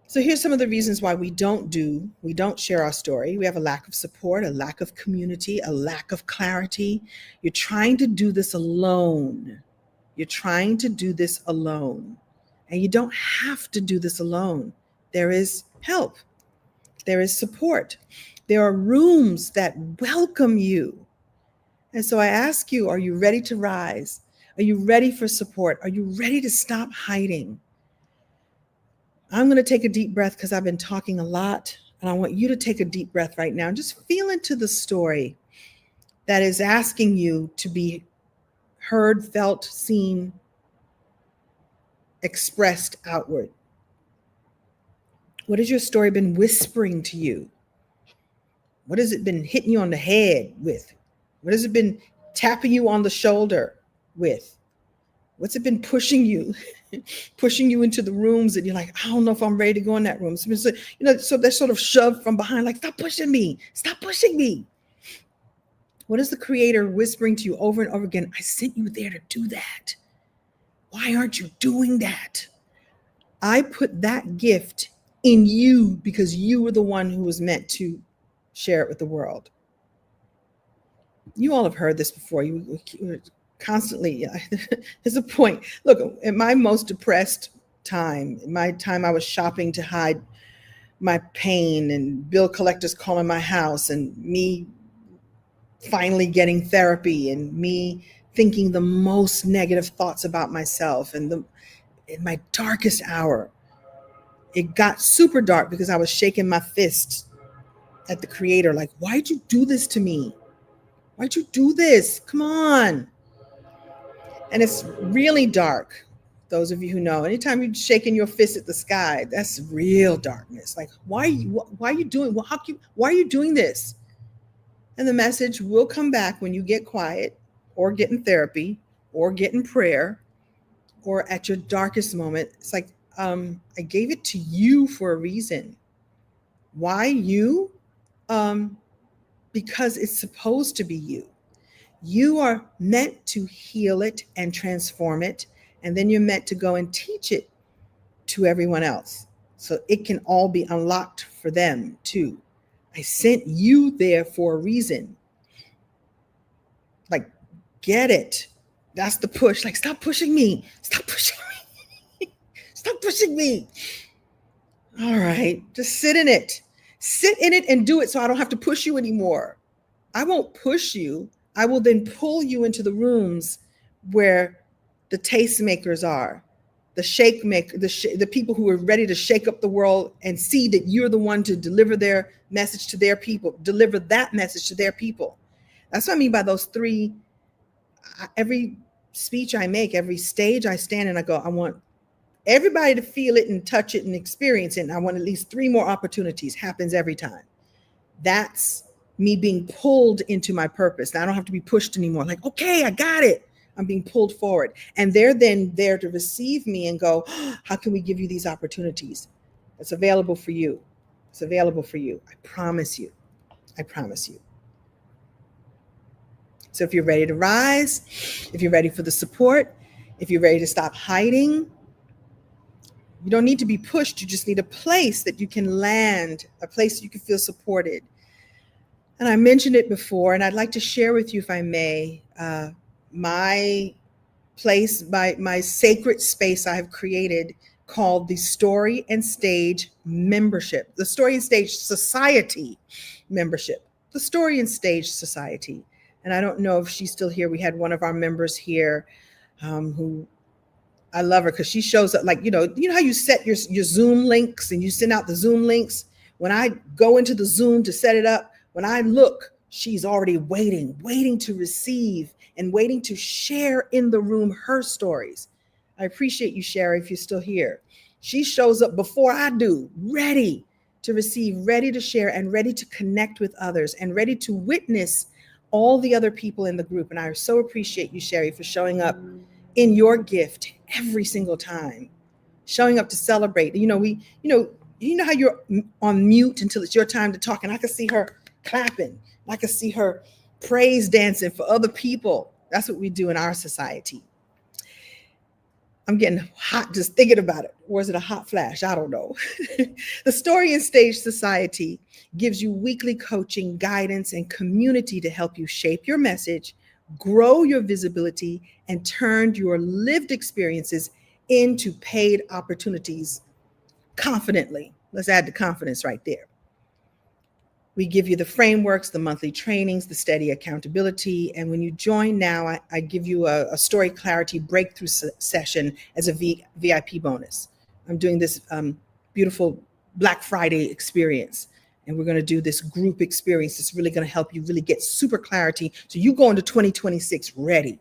So here's some of the reasons why we don't share our story. We have a lack of support, a lack of community, a lack of clarity. You're trying to do this alone. You're trying to do this alone. And you don't have to do this alone. There is help. There is support. There are rooms that welcome you. And so I ask you, are you ready to rise? Are you ready for support? Are you ready to stop hiding? I'm going to take a deep breath because I've been talking a lot. And I want you to take a deep breath right now and just feel into the story that is asking you to be heard, felt, seen, expressed outward. What has your story been whispering to you? What has it been hitting you on the head with? What has it been tapping you on the shoulder with? What's it been pushing you into the rooms that you're like, I don't know if I'm ready to go in that room. So they're sort of shoved from behind, like, stop pushing me. Stop pushing me. What is the Creator whispering to you over and over again? I sent you there to do that. Why aren't you doing that? I put that gift in you because you were the one who was meant to share it with the world. You all have heard this before. You constantly, there's a point. Look, at my most depressed time, my time I was shopping to hide my pain and bill collectors calling my house and me finally getting therapy and me thinking the most negative thoughts about myself and in my darkest hour, it got super dark because I was shaking my fist at the Creator. Like, why'd you do this to me? Why'd you do this? Come on. And it's really dark. Those of you who know, anytime you're shaking your fist at the sky, that's real darkness. Like, why are you doing? Why are you doing this? And the message will come back when you get quiet, or get in therapy, or get in prayer, or at your darkest moment. It's like, I gave it to you for a reason. Why you? Because it's supposed to be you. You are meant to heal it and transform it, and then you're meant to go and teach it to everyone else so it can all be unlocked for them too. I sent you there for a reason. Like, get it. That's the push. Like, stop pushing me. Stop pushing me. Stop pushing me. All right, just sit in it. Sit in it and do it so I don't have to push you anymore. I won't push you. I will then pull you into the rooms where the tastemakers are, the people who are ready to shake up the world and see that you're the one to deliver their message to their people, deliver that message to their people. That's what I mean by those 3. Every speech I make, every stage I stand in, I go, I want everybody to feel it and touch it and experience it. And I want at least 3 more opportunities. Happens every time. That's me being pulled into my purpose. Now I don't have to be pushed anymore. Like, okay, I got it. I'm being pulled forward. And they're then there to receive me and go, oh, how can we give you these opportunities? It's available for you. It's available for you. I promise you. I promise you. So if you're ready to rise, if you're ready for the support, if you're ready to stop hiding, you don't need to be pushed. You just need a place that you can land, a place you can feel supported. And I mentioned it before, and I'd like to share with you, if I may, my place, my sacred space I have created called the Story and Stage Membership, the Story and Stage Society membership, the Story and Stage Society. And I don't know if she's still here. We had one of our members here who, I love her because she shows up like, you know how you set your Zoom links and you send out the Zoom links. When I go into the Zoom to set it up, when I look, she's already waiting to receive and waiting to share in the room her stories. I appreciate you, Sherry, if you're still here. She shows up before I do, ready to receive, ready to share, and ready to connect with others, and ready to witness all the other people in the group. And I so appreciate you, Sherry, for showing up in your gift every single time, showing up to celebrate. You know how you're on mute until it's your time to talk, and I can see her clapping. I can see her praise dancing for other people. That's what we do in our society. I'm getting hot just thinking about it. Or is it a hot flash? I don't know. The Story and Stage Society gives you weekly coaching, guidance, and community to help you shape your message, grow your visibility, and turn your lived experiences into paid opportunities confidently. Let's add the confidence right there. We give you the frameworks, the monthly trainings, the steady accountability. And when you join now, I give you a story clarity breakthrough session as a VIP bonus. I'm doing this beautiful Black Friday experience. And we're going to do this group experience. It's really going to help you really get super clarity. So you go into 2026 ready.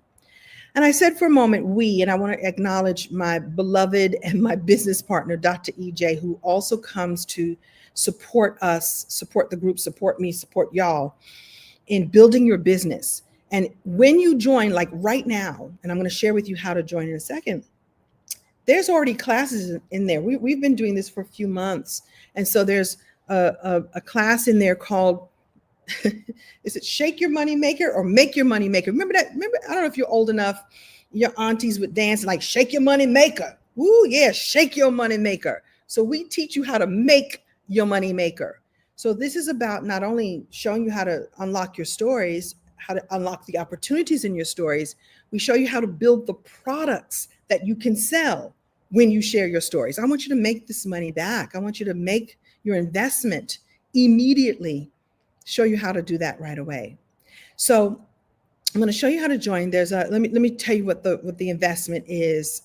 And I said for a moment, and I want to acknowledge my beloved and my business partner, Dr. EJ, who also comes to support us, support the group, support me, support y'all in building your business. And when you join, like right now, and I'm going to share with you how to join in a second, there's already classes in there. We've been doing this for a few months. And so there's a class in there called, is it Shake Your Money Maker or Make Your Money Maker? Remember that? I don't know if you're old enough, your aunties would dance like Shake Your Money Maker. Ooh, yeah, Shake Your Money Maker. So we teach you how to make your money maker. So this is about not only showing you how to unlock your stories, how to unlock the opportunities in your stories, we show you how to build the products that you can sell when you share your stories. I want you to make this money back. I want you to make your investment immediately. Show you how to do that right away. So I'm going to show you how to join. Let me tell you what the investment is.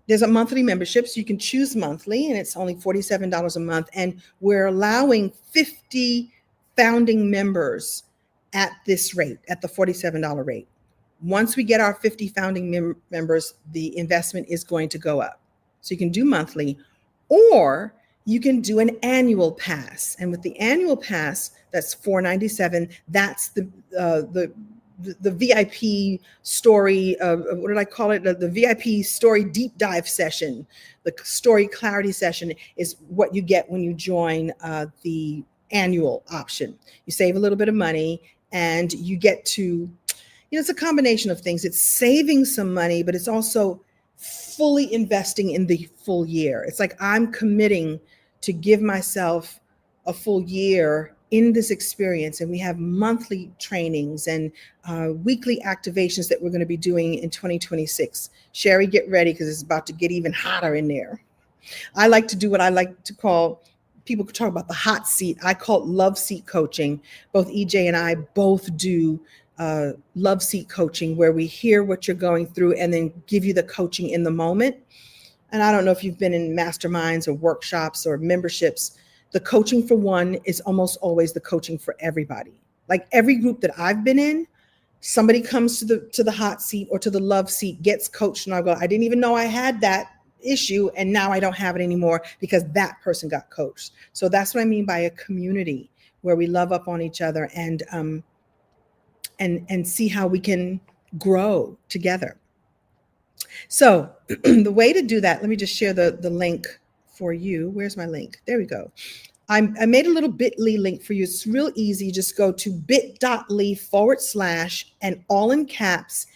There's a monthly membership, so you can choose monthly, and it's only $47 a month. And we're allowing 50 founding members at this rate, at the $47 rate. Once we get our 50 founding members, the investment is going to go up. So you can do monthly, or you can do an annual pass. And with the annual pass, that's $497. That's the VIP story, what did I call it? The VIP story deep dive session, the story clarity session is what you get when you join the annual option. You save a little bit of money and you get to, it's a combination of things. It's saving some money, but it's also fully investing in the full year. It's like I'm committing to give myself a full year in this experience. And we have monthly trainings and weekly activations that we're going to be doing in 2026. Sherry, get ready because it's about to get even hotter in there. I like to do what I like to call, people talk about the hot seat. I call it love seat coaching. Both EJ and I both do love seat coaching, where we hear what you're going through and then give you the coaching in the moment. And I don't know if you've been in masterminds or workshops or memberships. The coaching for one is almost always the coaching for everybody. Like every group that I've been in, somebody comes to the hot seat or to the love seat, gets coached, and I go, I didn't even know I had that issue, and now I don't have it anymore because that person got coached. So that's what I mean by a community, where we love up on each other and see how we can grow together. So the way to do that, let me just share the link for you. Where's my link? There we go. I made a little bit.ly link for you. It's real easy. Just go to bit.ly / and all in caps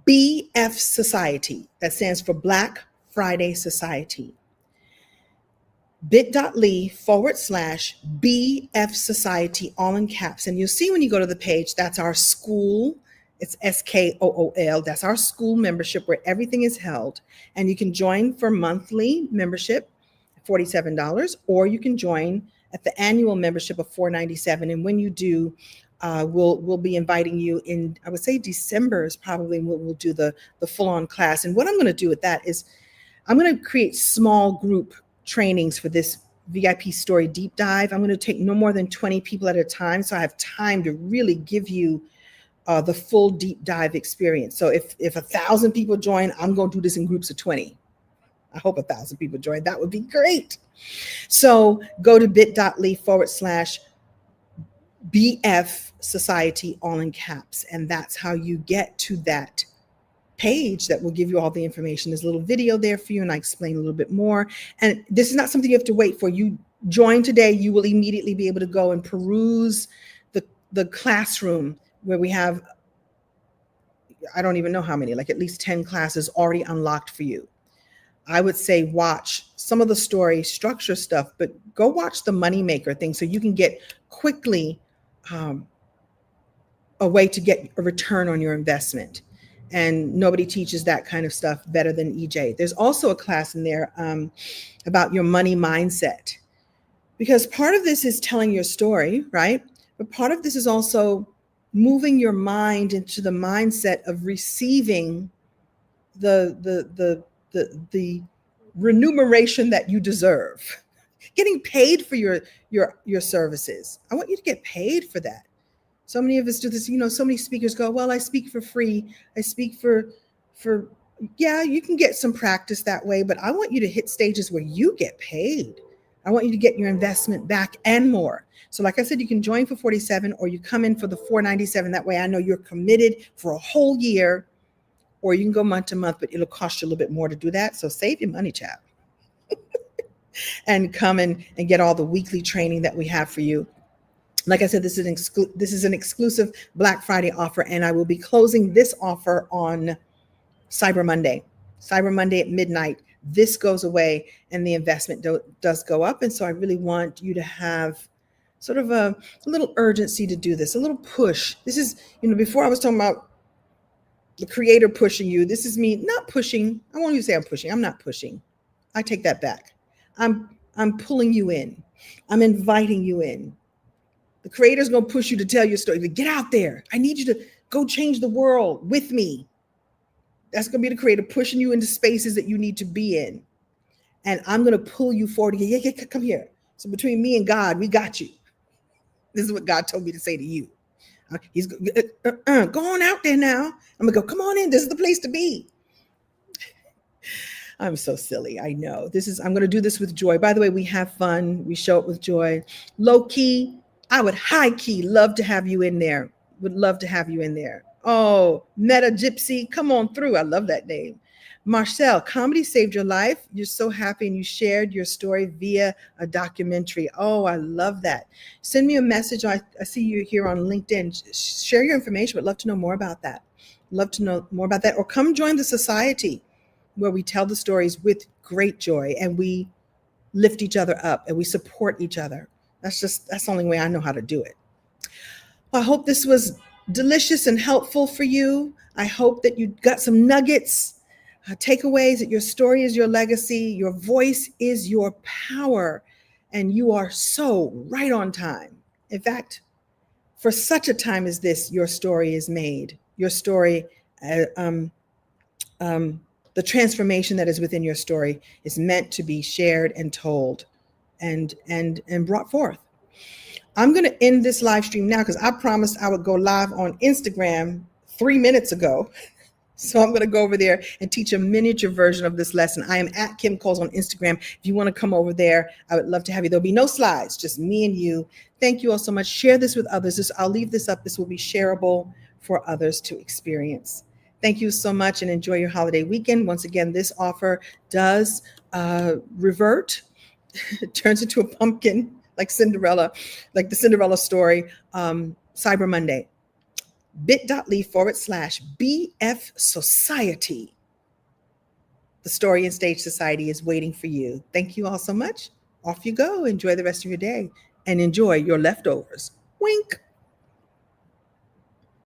BF Society. That stands for Black Friday Society. bit.ly / BF Society, all in caps. And you'll see when you go to the page, that's our school. It's SKOOL. That's our school membership where everything is held. And you can join for monthly membership, $47, or you can join at the annual membership of $497. And when you do, we'll be inviting you in, I would say December is probably when we'll do the full-on class. And what I'm going to do with that is I'm going to create small group trainings for this VIP story deep dive. I'm going to take no more than 20 people at a time, so I have time to really give you the full deep dive experience. So if 1,000 people join, I'm going to do this in groups of 20. I hope 1,000 people join. That would be great. So go to bit.ly / BF Society, all in caps. And that's how you get to that page that will give you all the information. There's a little video there for you, and I explain a little bit more. And this is not something you have to wait for. You join today, you will immediately be able to go and peruse the classroom where we have, I don't even know how many, like at least 10 classes already unlocked for you. I would say watch some of the story structure stuff, but go watch the moneymaker thing so you can get quickly a way to get a return on your investment. And nobody teaches that kind of stuff better than EJ. There's also a class in there about your money mindset, because part of this is telling your story, right? But part of this is also moving your mind into the mindset of receiving the remuneration that you deserve, getting paid for your services. I want you to get paid for that. So many of us do this, so many speakers go, well, I speak for free. I speak for, yeah, you can get some practice that way, but I want you to hit stages where you get paid. I want you to get your investment back and more. So like I said, you can join for $47 or you come in for the $497. That way I know you're committed for a whole year, or you can go month to month, but it'll cost you a little bit more to do that. So save your money, child. And come in and get all the weekly training that we have for you. Like I said, this is an exclusive Black Friday offer, and I will be closing this offer on Cyber Monday. Cyber Monday at midnight, this goes away and the investment does go up. And so I really want you to have sort of a little urgency to do this, a little push. This is, before I was talking about the creator pushing you. This is me not pushing. I won't even say I'm pushing. I'm not pushing. I take that back. I'm pulling you in. I'm inviting you in. The creator's going to push you to tell your story. Get out there. I need you to go change the world with me. That's going to be the creator pushing you into spaces that you need to be in. And I'm going to pull you forward. Yeah, come here. So between me and God, we got you. This is what God told me to say to you. He's go on out there now. I'm going to go, come on in. This is the place to be. I'm so silly. I know. I'm going to do this with joy. By the way, we have fun. We show it with joy. Low key, I would high key love to have you in there. Would love to have you in there. Oh, Meta Gypsy, come on through. I love that name. Marcel, comedy saved your life. You're so happy and you shared your story via a documentary. Oh, I love that. Send me a message. I see you here on LinkedIn. Share your information. Would love to know more about that. Love to know more about that. Or come join the society where we tell the stories with great joy and we lift each other up and we support each other. That's the only way I know how to do it. I hope this was delicious and helpful for you. I hope that you got some nuggets, takeaways, that your story is your legacy, your voice is your power, and you are so right on time. In fact, for such a time as this, your story is made. Your story, the transformation that is within your story is meant to be shared and told and brought forth. I'm going to end this live stream now because I promised I would go live on Instagram 3 minutes ago. So I'm going to go over there and teach a miniature version of this lesson. I am at Kim Coles on Instagram. If you want to come over there, I would love to have you. There'll be no slides, just me and you. Thank you all so much. Share this with others. I'll leave this up. This will be shareable for others to experience. Thank you so much and enjoy your holiday weekend. Once again, this offer does revert. It turns into a pumpkin like Cinderella, like the Cinderella story, Cyber Monday. bit.ly/BF Society. The Story and Stage Society is waiting for you. Thank you all so much. Off you go. Enjoy the rest of your day and enjoy your leftovers. Wink.